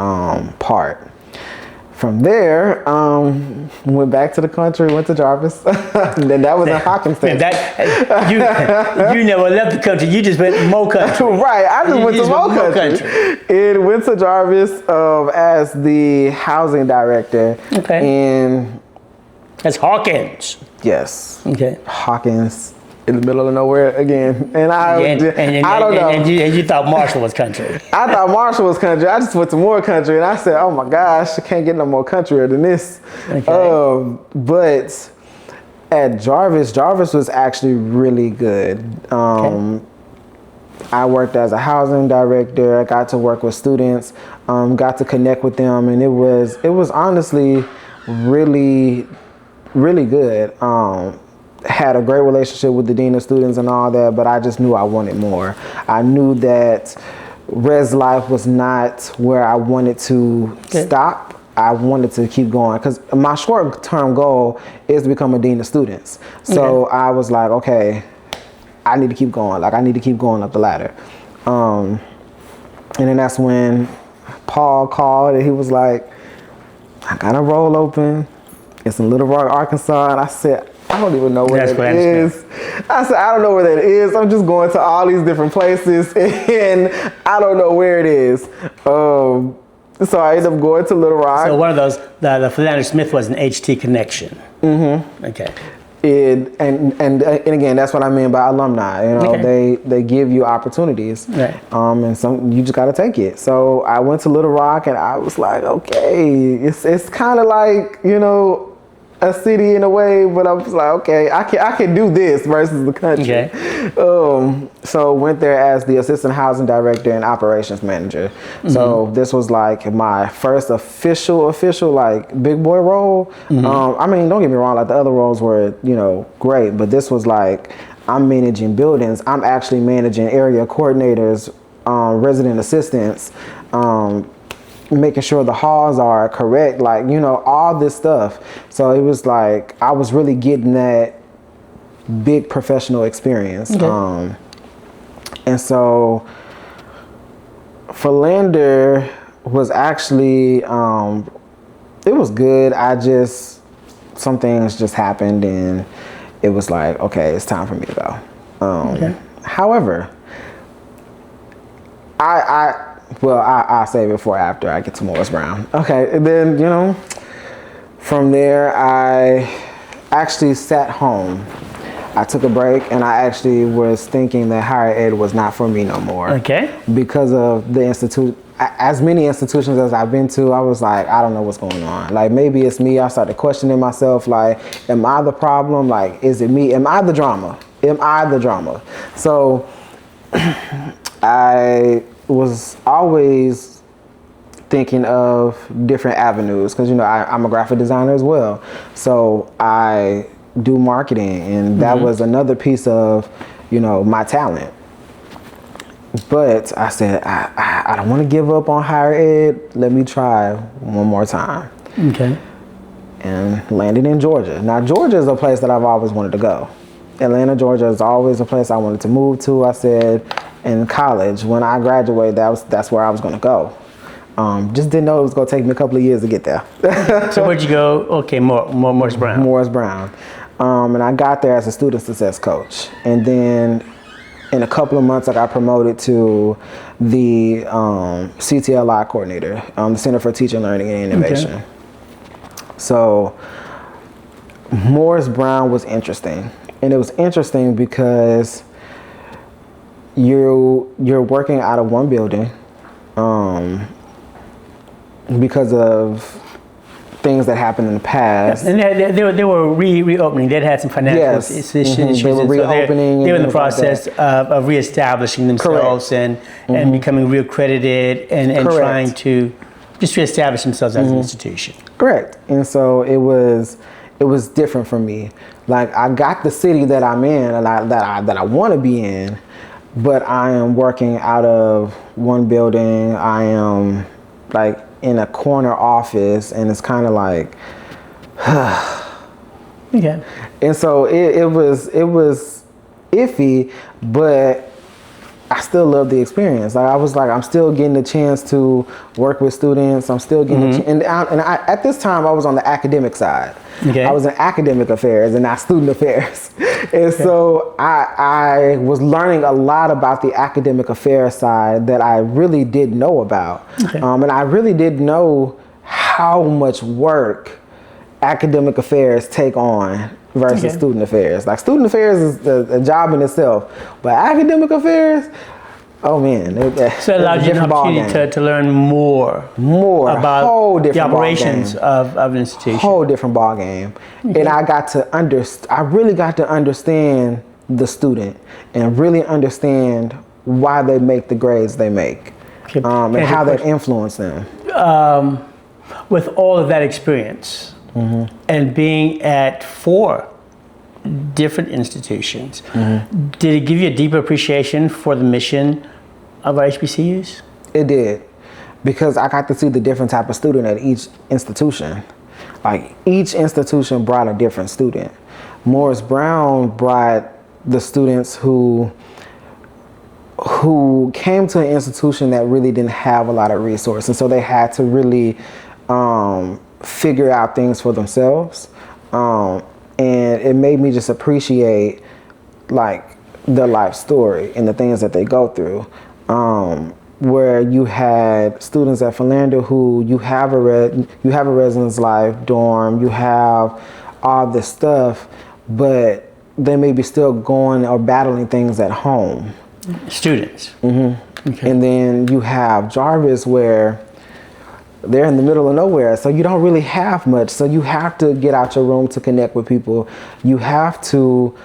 part. From there, went back to the country, went to Jarvis. Then that was in Hawkinson. You never left the country. You just went more country. Right, I just went to more country. And went to Jarvis as the housing director. Okay. And that's Hawkins. Yes. Okay. Hawkins. In the middle of nowhere again. And I don't know. And you thought Marshall was country. I thought Marshall was country. I just went to more country and I said, oh my gosh, I can't get no more countryer than this. Okay. But at Jarvis was actually really good. I worked as a housing director. I got to work with students, got to connect with them, and it was honestly really, really good. Had a great relationship with the dean of students and all that, but I just knew I wanted more. I knew that res life was not where I wanted to stop. I wanted to keep going because my short-term goal is to become a dean of students. So I was like, okay, I need to keep going. Like I need to keep going up the ladder. And then that's when Paul called and he was like, I got a role open. It's in Little Rock, Arkansas. And I said, I don't even know where that is. I said, I don't know where that is. I'm just going to all these different places and I don't know where it is. So I ended up going to Little Rock. So one of those, the Philander Smith was an HT connection. Mm-hmm. Okay. And again, that's what I mean by alumni. You know, they give you opportunities, right. And some you just got to take it. So I went to Little Rock, and I was like, okay, it's kind of like, you know, a city in a way, but I was like, okay, I can do this versus the country. Okay. So went there as the assistant housing director and operations manager. Mm-hmm. So this was like my first official like big boy role. Mm-hmm. I mean, don't get me wrong, like the other roles were, you know, great, but this was like I'm managing buildings. I'm actually managing area coordinators, resident assistants, making sure the halls are correct, like, you know, all this stuff. So it was like I was really getting that big professional experience. Okay. And so Philander was actually it was good. Some things just happened and it was like, okay, it's time for me to go. However, I'll save it for after I get to Morris Brown. Okay, and then, you know, from there, I actually sat home. I took a break, and I actually was thinking that higher ed was not for me no more. Okay. Because of the institute, as many institutions as I've been to, I was like, I don't know what's going on. Like, maybe it's me. I started questioning myself, like, am I the problem? Like, is it me? Am I the drama? So I was always thinking of different avenues because, I'm a graphic designer as well. So I do marketing, and that was another piece of, my talent. But I said, I don't want to give up on higher ed. Let me try one more time. Okay. And landed in Georgia. Now, Georgia is a place that I've always wanted to go. Atlanta, Georgia is always a place I wanted to move to. I said in college, when I graduated, that's where I was going to go. Just didn't know it was going to take me a couple of years to get there. So where'd you go? Okay, Morris Brown. Morris Brown. And I got there as a student success coach. And then in a couple of months, I got promoted to the CTLI coordinator, the Center for Teaching, Learning, and Innovation. Okay. So Morris Brown was interesting. And it was interesting because you're working out of one building because of things that happened in the past. Yes. And they were reopening. They'd had some financial issues. They were reopening. They were in the process of reestablishing themselves and becoming reaccredited and trying to just reestablish themselves as an institution. Correct. And so it was different for me. Like, I got the city that I'm in and that I want to be in, but I am working out of one building. I am like in a corner office, and it's kind of like, yeah. And so it was iffy, but I still love the experience. Like, I was like, I'm still getting the chance to work with students. I'm still getting and at this time I was on the academic side. Okay. I was in academic affairs and not student affairs. And so I was learning a lot about the academic affairs side that I really didn't know about. Okay. And I really didn't know how much work academic affairs take on versus student affairs. Like, student affairs is a job in itself, but academic affairs, oh man. So it allowed you an opportunity to learn more about the operations of an institution. Whole different ball game. Okay. And I really got to understand the student and really understand why they make the grades they make, and how that influenced them. With all of that experience, and being at 4 different institutions, did it give you a deeper appreciation for the mission of our HBCUs? It did, because I got to see the different type of student at each institution. Like, each institution brought a different student. Morris Brown brought the students who came to an institution that really didn't have a lot of resources, and so they had to really figure out things for themselves, and it made me just appreciate like their life story and the things that they go through. Where you had students at Philander who you have a residence life dorm, you have all this stuff, but they may be still going or battling things at home. Students. Okay. And then you have Jarvis, where they're in the middle of nowhere, so you don't really have much. So you have to get out your room to connect with people. You have to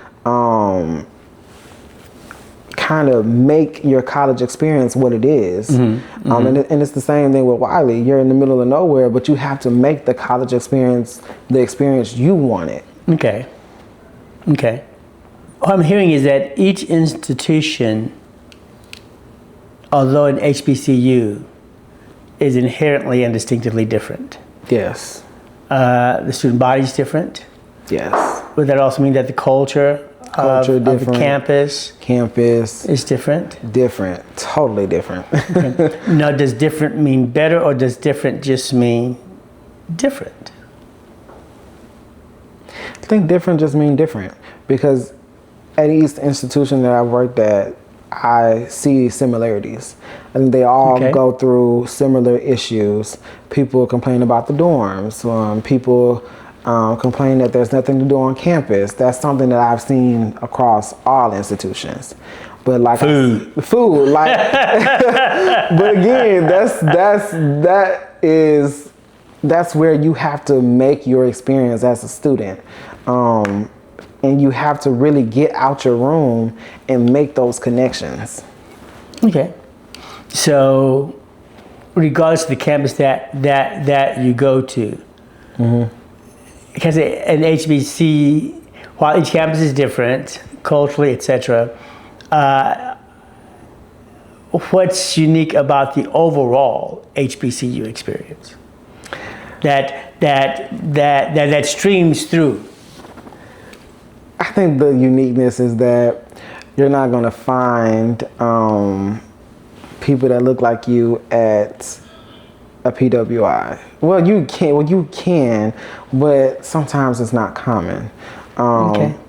kind of make your college experience what it is. And it's the same thing with Wiley. You're in the middle of nowhere, but you have to make the college experience the experience you want it. Okay. What I'm hearing is that each institution, although an HBCU, is inherently and distinctively different. Yes. The student body is different. Yes. Would that also mean that the culture of the campus is different? Different. Totally different. Okay. Now, does different mean better, or does different just mean different? I think different just mean different, because at each institution that I've worked at, I see similarities. I think they all go through similar issues. People complain about the dorms. People complain that there's nothing to do on campus. That's something that I've seen across all institutions. But like food, like. But again, that's where you have to make your experience as a student. And you have to really get out your room and make those connections. Okay. So, regardless of the campus that you go to, because an HBC, while each campus is different culturally, etc., what's unique about the overall HBCU experience that streams through? I think the uniqueness is that you're not going to find people that look like you at a PWI. Well, you can, but sometimes it's not common.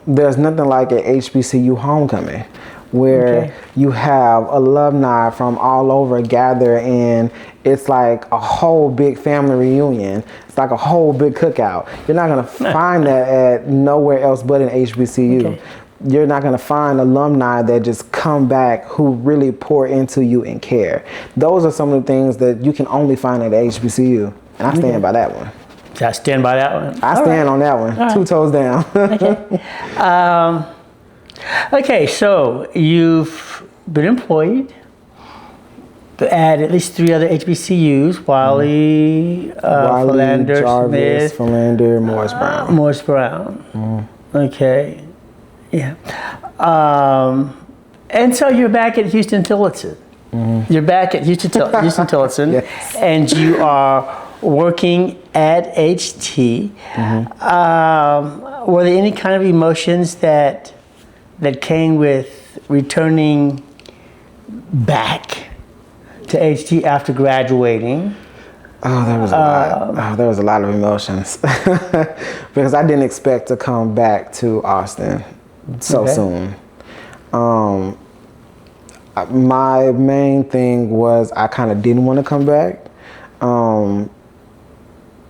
There's nothing like an HBCU homecoming where you have alumni from all over gather, and it's like a whole big family reunion. It's like a whole big cookout. You're not going to find that at nowhere else but in HBCU. You're not going to find alumni that just come back who really pour into you and care. Those are some of the things that you can only find at HBCU, and I stand by that one. I stand by that one. I stand on that one. All 2 toes down. Okay, so you've been employed at least 3 other HBCUs: Wiley, Philander, Jarvis, Smith, Philander, Morris Brown. Morris Brown. Okay, yeah. And so you're back at Houston Tillotson. You're back at Houston Tillotson, Yes. and you are working at HT. Were there any kind of emotions that came with returning back to HT after graduating? Oh, there was a lot. There was a lot of emotions because I didn't expect to come back to Austin so soon. My main thing was I kind of didn't want to come back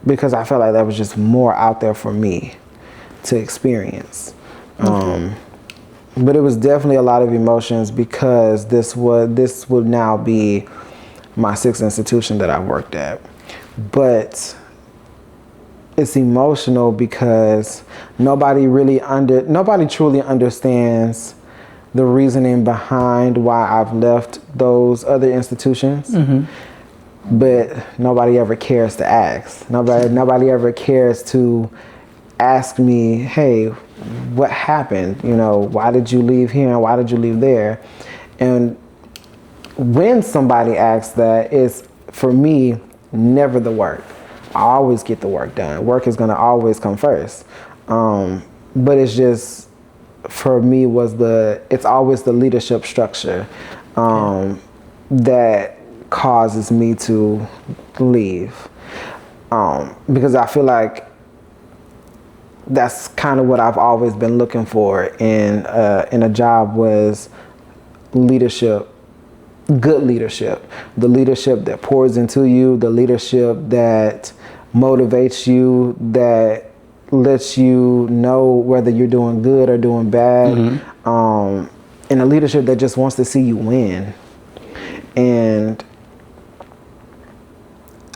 because I felt like that was just more out there for me to experience. But it was definitely a lot of emotions because this would now be my 6th institution that I worked at. But it's emotional because nobody truly understands the reasoning behind why I've left those other institutions. But nobody ever cares to ask. Nobody ever cares to ask me, hey, what happened? Why did you leave here and why did you leave there? And when somebody asks that, it's, for me, never the work. I always get the work done. Work is going to always come first. But it's just, for me, it's always the leadership structure that causes me to leave. Because I feel like that's kind of what I've always been looking for in a job, was leadership, good leadership, the leadership that pours into you, the leadership that motivates you, that lets you know whether you're doing good or doing bad, and a leadership that just wants to see you win. And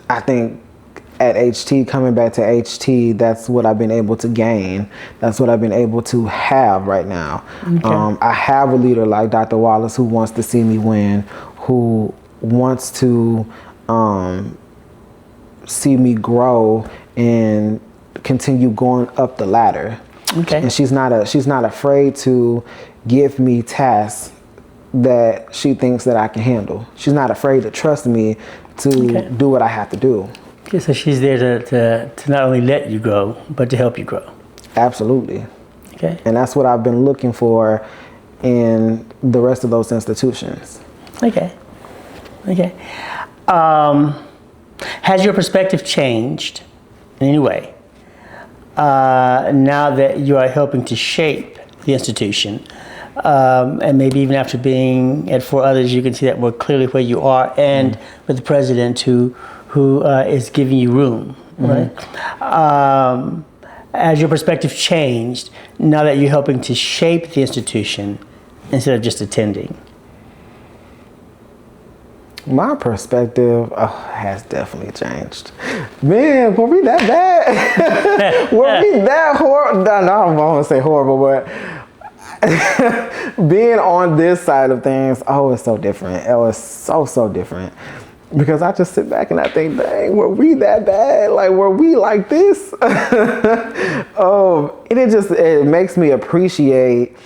I think at HT, coming back to HT, that's what I've been able to gain. That's what I've been able to have right now. I have a leader like Dr. Wallace who wants to see me win, who wants to see me grow and continue going up the ladder. And she's not afraid to give me tasks that she thinks that I can handle. She's not afraid to trust me to do what I have to do. So she's there to not only let you grow, but to help you grow. Absolutely. And that's what I've been looking for in the rest of those institutions. Has your perspective changed in any way now that you are helping to shape the institution? And maybe even after being at 4 others, you can see that more clearly where you are, and with the president who is giving you room, right? Has your perspective changed now that you're helping to shape the institution instead of just attending? My perspective has definitely changed. Man, were we that bad? Were we that horrible? No, I don't want to say horrible, but being on this side of things, it's so different. It was so different. Because I just sit back and I think, dang, were we that bad? Like, were we like this? And it makes me appreciate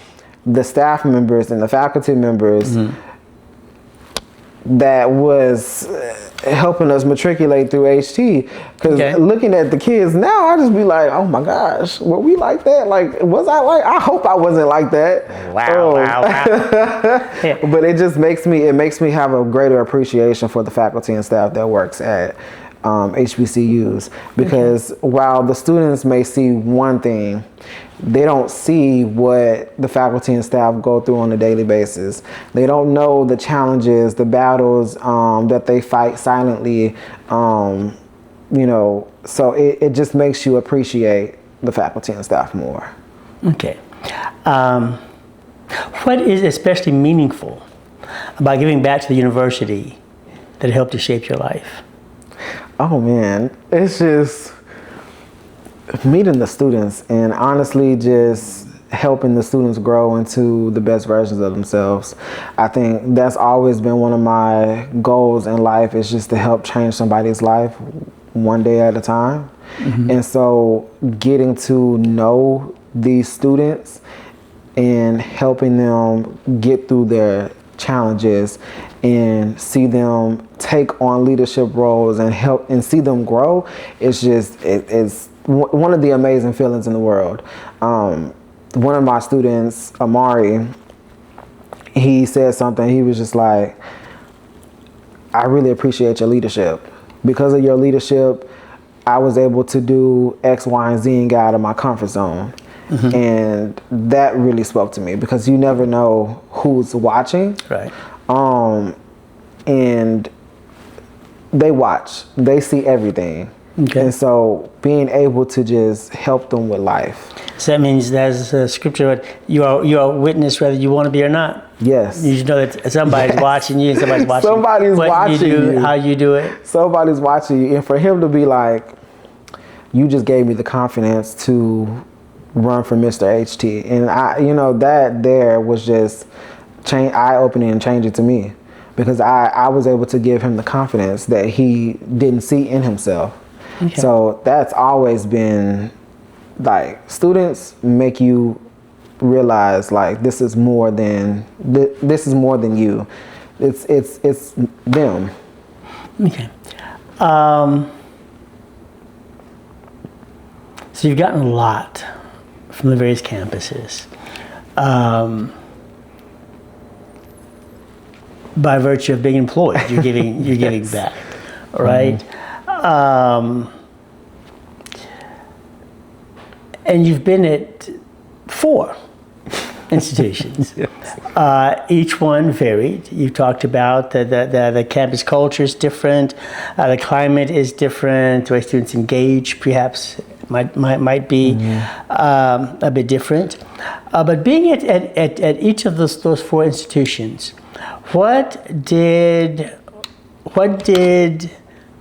the staff members and the faculty members that was helping us matriculate through HT. Because looking at the kids now, I just be like, oh my gosh, were we like that? Like, was I like? I hope I wasn't like that. Wow. But it just makes me have a greater appreciation for the faculty and staff that works at HBCUs. Because while the students may see one thing, they don't see what the faculty and staff go through on a daily basis. They don't know the challenges, the battles that they fight silently. So it just makes you appreciate the faculty and staff more. Okay. What is especially meaningful about giving back to the university that helped to shape your life? Oh man, it's just meeting the students and honestly just helping the students grow into the best versions of themselves. I think that's always been one of my goals in life, is just to help change somebody's life one day at a time. And so getting to know these students and helping them get through their challenges and see them take on leadership roles and help and see them grow, it's one of the amazing feelings in the world. One of my students, Amari, he said something. He was just like, I really appreciate your leadership. Because of your leadership, I was able to do X, Y, and Z and get out of my comfort zone. And that really spoke to me, because you never know who's watching. Right. And they watch, they see everything. And so being able to just help them with life. So that means there's a scripture, you are a witness whether you want to be or not. Yes. You know that somebody's watching you and somebody's watching somebody's what watching you do, you. how you do it. Somebody's watching you. And for him to be like, you just gave me the confidence to run for Mr. HT. And that there was just eye-opening and changing to me, because I was able to give him the confidence that he didn't see in himself. So that's always been, like, students make you realize, like, this is more than you. It's them. Okay. So you've gotten a lot from the various campuses. By virtue of being employed, you're giving back, right? And you've been at 4 institutions. Each one varied. You talked about the campus culture is different, the climate is different, the way students engage perhaps might be a bit different. But being at each of those 4 institutions, what did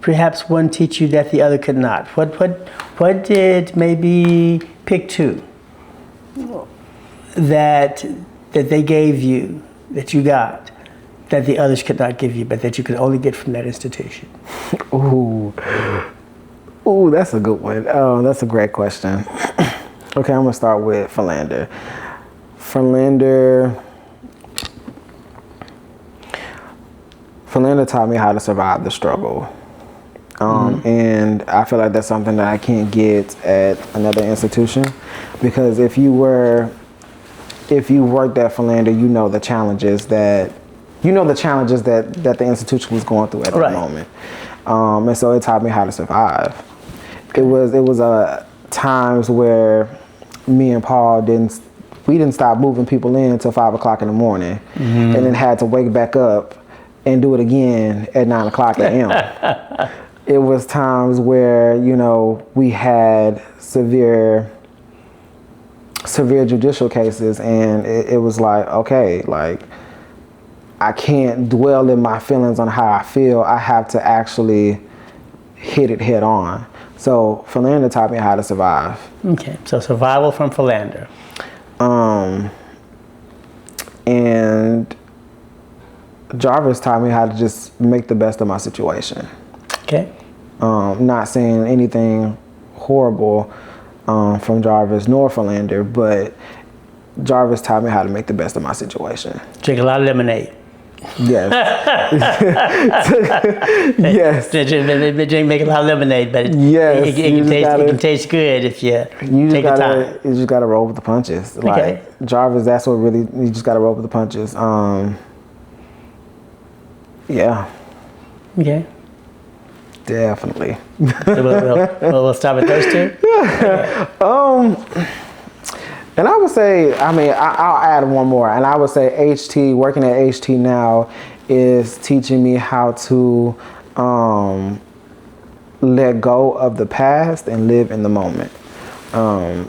perhaps one teach you that the other could not? What did maybe pick 2 that they gave you, that you got, that the others could not give you, but that you could only get from that institution? Ooh, that's a good one. Oh, that's a great question. Okay, I'm gonna start with Philander. Philander taught me how to survive the struggle. And I feel like that's something that I can't get at another institution, because if you worked at Philander, you know the challenges that the institution was going through at that moment. And so it taught me how to survive. It was times where me and Paul didn't stop moving people in until 5 o'clock in the morning, and then had to wake back up and do it again at 9 o'clock a.m. It was times where, we had severe judicial cases, and it was like, okay, like, I can't dwell in my feelings on how I feel. I have to actually hit it head on. So Philander taught me how to survive. Okay, so survival from Philander. Jarvis taught me how to just make the best of my situation. Okay. Not saying anything horrible from Jarvis nor Philander, but Jarvis taught me how to make the best of my situation. Drink a lot of lemonade. Yes. Yes. Make a lot of lemonade, but Yes, it can taste good if you take the time. You just gotta roll with the punches. Okay. Like Jarvis, that's what really, you just gotta roll with the punches. Yeah. Okay. Definitely. So we'll stop at those two. Okay. And I would say, I mean, I'll add one more. And I would say HT, working at HT now is teaching me how to let go of the past and live in the moment. I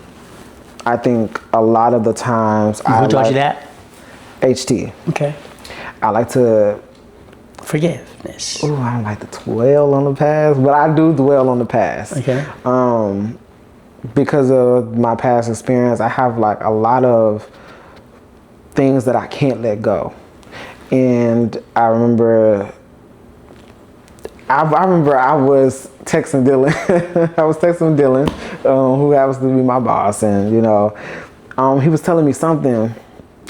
think a lot of the times Who taught you that? HT. Okay. I like to... Forgiveness. Ooh, I don't like to dwell on the past, but I do dwell on the past. Okay. Because of my past experience, I have like a lot of things that I can't let go. And I remember I was texting Dylan. I was texting Dylan, who happens to be my boss, and you know, he was telling me something,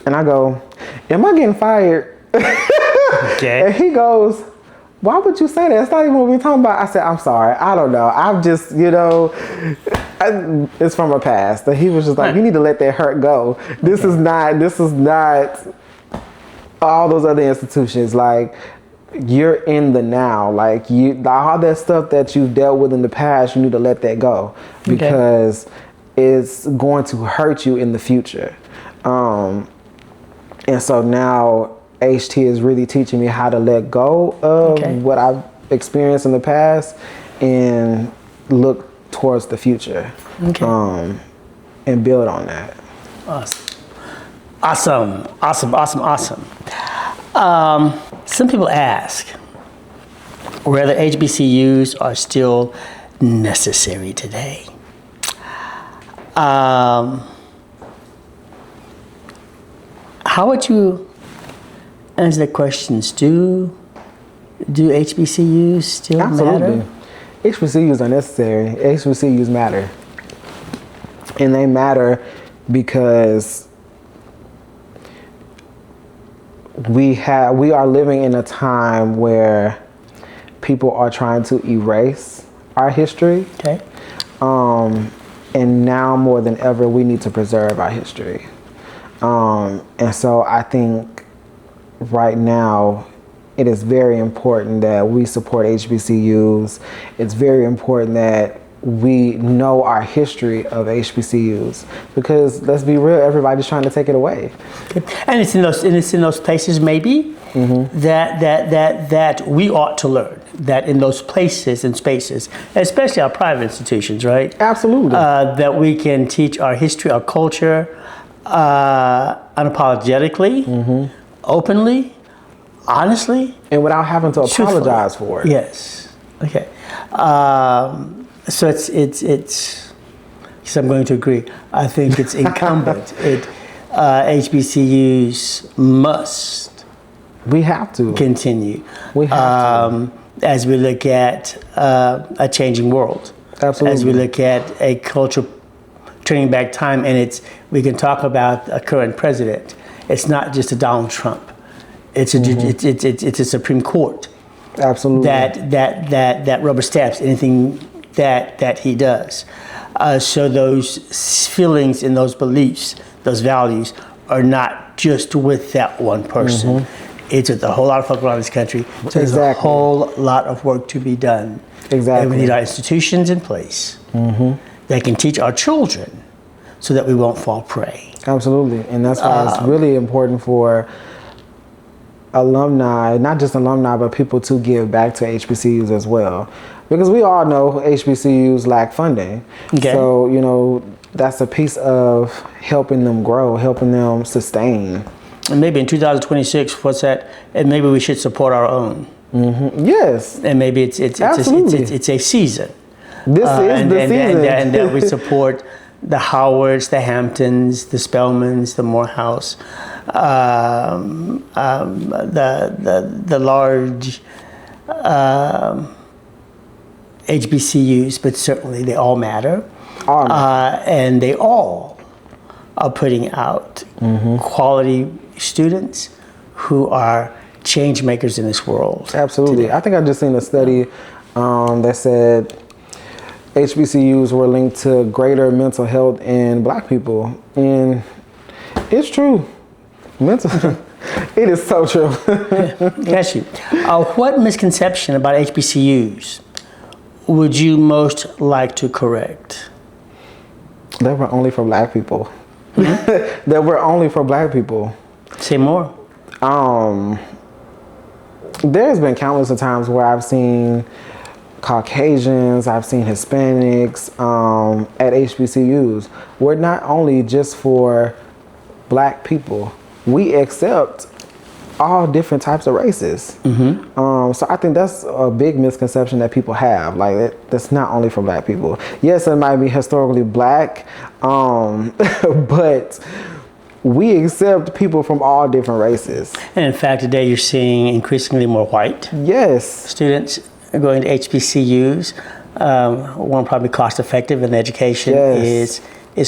and I go, "Am I getting fired?" Okay. And he goes, "Why would you say that? It's not even what we're talking about." I said, "I'm sorry. I don't know. I'm just, you know, it's from a past." And he was just like, "You need to let that hurt go. This is not all those other institutions. Like, you're in the now. Like, all that stuff that you've dealt with in the past, you need to let that go because it's going to hurt you in the future." And so now HT is really teaching me how to let go of what I've experienced in the past and look towards the future, and build on that. Awesome. Some people ask whether HBCUs are still necessary today. How would you answer the questions? Do HBCUs still Absolutely. matter? HBCUs are necessary. HBCUs matter. And they matter because we are living in a time where people are trying to erase our history. Okay. And now more than ever, we need to preserve our history. And so I think right now, it is very important that we support HBCUs. It's very important that we know our history of HBCUs because let's be real, everybody's trying to take it away. And it's in those places maybe that we ought to learn that in those places and spaces, especially our private institutions, right? Absolutely. That we can teach our history, our culture, unapologetically, openly, honestly, and without having to apologize for it. Yes. Okay. So it's. So I'm going to agree. I think it's incumbent. HBCUs must. We have to continue. We have to. As we look at a changing world. Absolutely. As we look at a culture turning back time, and we can talk about a current president. It's not just a Donald Trump. It's a Supreme Court. Absolutely. That rubber stamps anything that he does. So those feelings and those beliefs, those values, are not just with that one person. It's with a whole lot of folk around this country. So there's a whole lot of work to be done. Exactly. And we need our institutions in place that can teach our children so that we won't fall prey. Absolutely. And that's why it's really important for alumni, not just alumni, but people to give back to HBCUs as well. Because we all know HBCUs lack funding. Okay. So, you know, that's a piece of helping them grow, helping them sustain. And maybe in 2026, what's that? And maybe we should support our own. Yes. And maybe it's a season. This is the season. And that we support the Howards, the Hamptons, the Spelmans, the Morehouse, the large HBCUs, but certainly they all matter. And they all are putting out quality students who are change makers in this world. Absolutely. Today. I think I just seen a study that said HBCUs were linked to greater mental health in Black people. And it's true. It is so true. Got you. What misconception about HBCUs would you most like to correct? They were only for Black people. They were only for Black people. Say more. There's been countless of times where I've seen Caucasians, I've seen Hispanics at HBCUs. We're not only just for Black people. We accept all different types of races. So I think that's a big misconception that people have. Like that's not only for Black people. Yes, it might be historically Black, but we accept people from all different races. And in fact, today you're seeing increasingly more white students going to HBCUs. One, probably cost effective, and the education is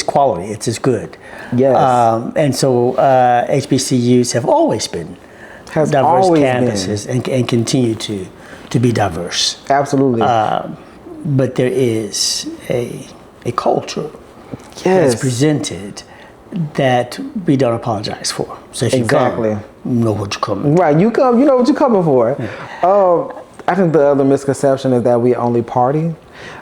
quality. It's as good. And so HBCUs have always been diverse campuses and continue to be diverse. Absolutely. But there is a culture that's presented that we don't apologize for. So if you come, you know what you're coming. Right, you come, you know what you're coming for. I think the other misconception is that we only party.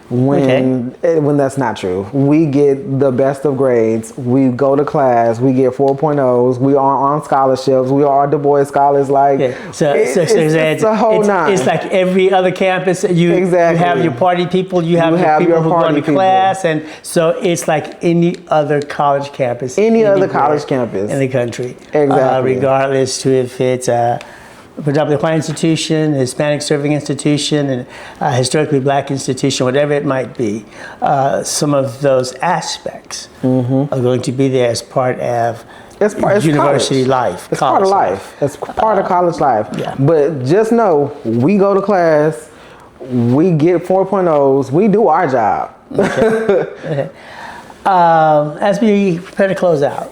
When that's not true. We get the best of grades. We go to class. We get 4.0s. We are on scholarships. We are Du Bois scholars. Like it's a whole nine. It's like every other campus. You have your party people. You have your people who go to class, and so it's like any other college campus. Any other college campus in the country. Exactly. Regardless to if it's a predominantly white institution, Hispanic serving institution, and historically Black institution, whatever it might be, some of those aspects are going to be there as part of university life. It's part of life. It's part of college life. But just know, we go to class, we get 4.0s, we do our job. As we prepare to close out,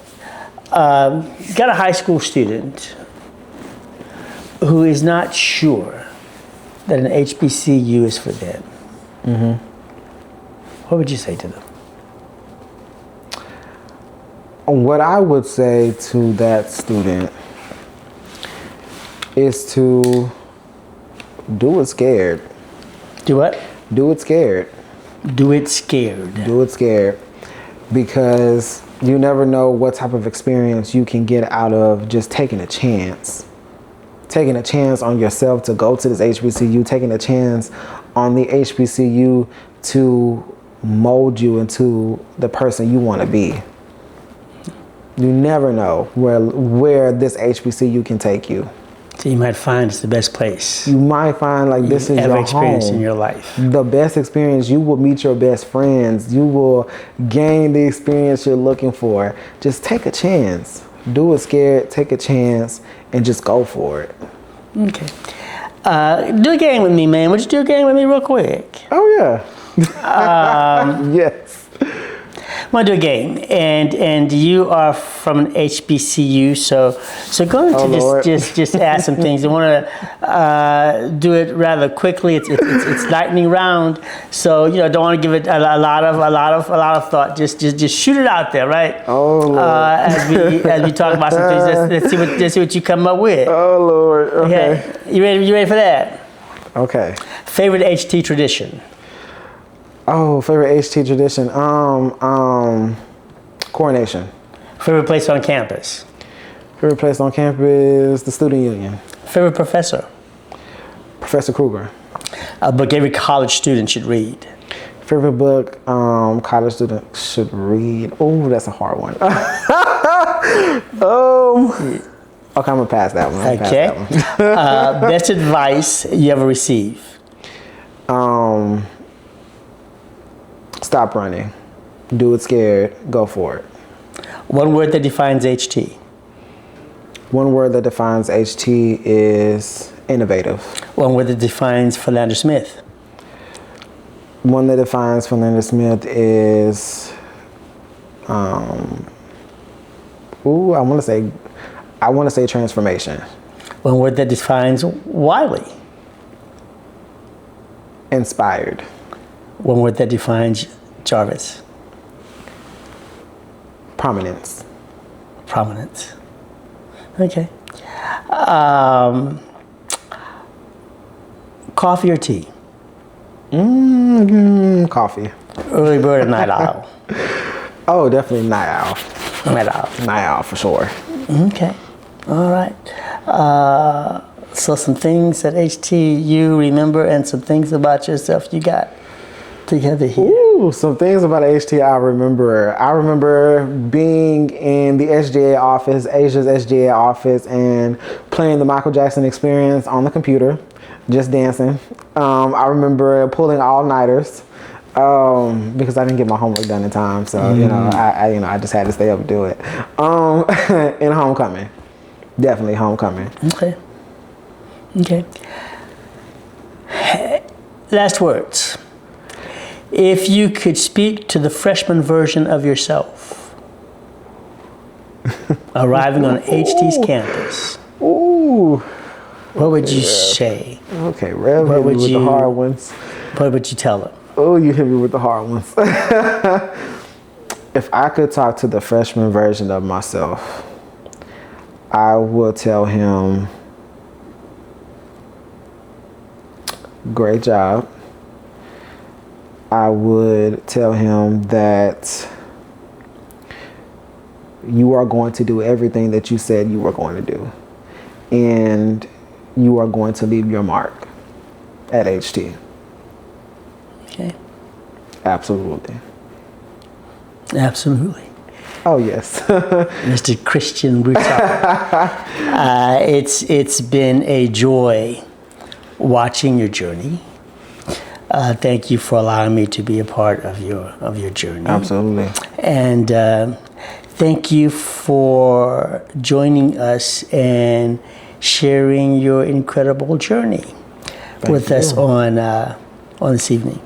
got a high school student who is not sure that an HBCU is for them. What would you say to them? What I would say to that student is to do it scared. Do what? Do it scared. Do it scared. Do it scared. Because you never know what type of experience you can get out of just taking a chance. Taking a chance on yourself to go to this HBCU, taking a chance on the HBCU to mold you into the person you want to be. You never know where this HBCU can take you. So you might find it's the best place. You might find like this is your experience home. In your life. The best experience. You will meet your best friends. You will gain the experience you're looking for. Just take a chance. Do it scared, take a chance, and just go for it. Okay. Do a game with me, man. Would you do a game with me real quick? Oh, yeah. Yes. I want to do a game, and you are from an HBCU, so go into just ask some things. I want to do it rather quickly. It's lightning round, so don't want to give it a lot of thought. Just shoot it out there, right? Oh Lord. As we talk about some things, let's see what you come up with. Oh Lord. Okay. You ready for that? Okay. Favorite HT tradition. Oh, favorite HT tradition. Coronation. Favorite place on campus. Favorite place on campus, the student union. Favorite professor. Professor Kruger. A book every college student should read. Favorite book college student should read. Oh, that's a hard one. Okay, I'm gonna pass that one. Okay. Best advice you ever receive. Stop running. Do it scared. Go for it. One word that defines HT. One word that defines HT is innovative. One word that defines Philander Smith. One that defines Philander Smith is, I want to say transformation. One word that defines Wiley. Inspired. One word that defines Jarvis. Prominence. Prominence. Okay. Coffee or tea? Coffee. Early bird or night owl? Oh, definitely night owl. Night owl. Night owl for sure. Okay. All right. So some things at HT you remember and some things about yourself you got together here. Ooh, some things about HT I remember. I remember being in the SGA office, Asia's SGA office, and playing the Michael Jackson Experience on the computer, just dancing. I remember pulling all-nighters because I didn't get my homework done in time. So I just had to stay up and do it. And homecoming, definitely homecoming. Okay. Last words. If you could speak to the freshman version of yourself arriving on HT's campus, what would you say? Okay, Rev hit me with the hard ones. What would you tell them? Oh, you hit me with the hard ones. If I could talk to the freshman version of myself, I will tell him, great job. I would tell him that you are going to do everything that you said you were going to do. And you are going to leave your mark at HT. Okay. Absolutely. Absolutely. Oh, yes. Mr. Christian Broussard. It's been a joy watching your journey. Thank you for allowing me to be a part of your journey. Absolutely. And thank you for joining us and sharing your incredible journey with us on this evening.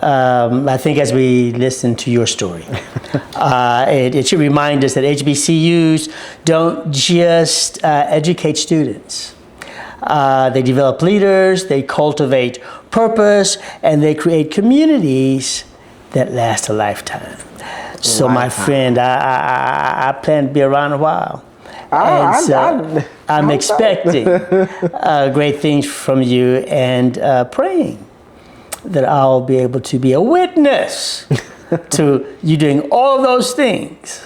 I think as we listen to your story, it should remind us that HBCUs don't just educate students. They develop leaders, they cultivate purpose, and they create communities that last a lifetime. So my friend, I plan to be around a while. I'm expecting great things from you and praying that I'll be able to be a witness to you doing all of those things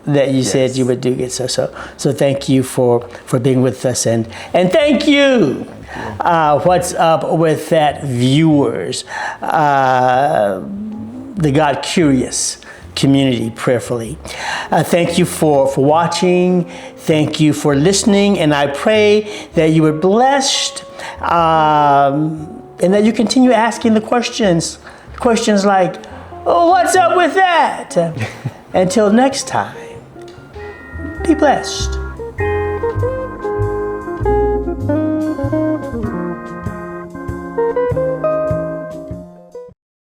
that you said you would do. So thank you for being with us, and thank you. What's up with that, viewers? The God Curious community, prayerfully. Thank you for watching. Thank you for listening, and I pray that you were blessed, and that you continue asking the questions like, oh, what's up with that? Until next time. Be blessed.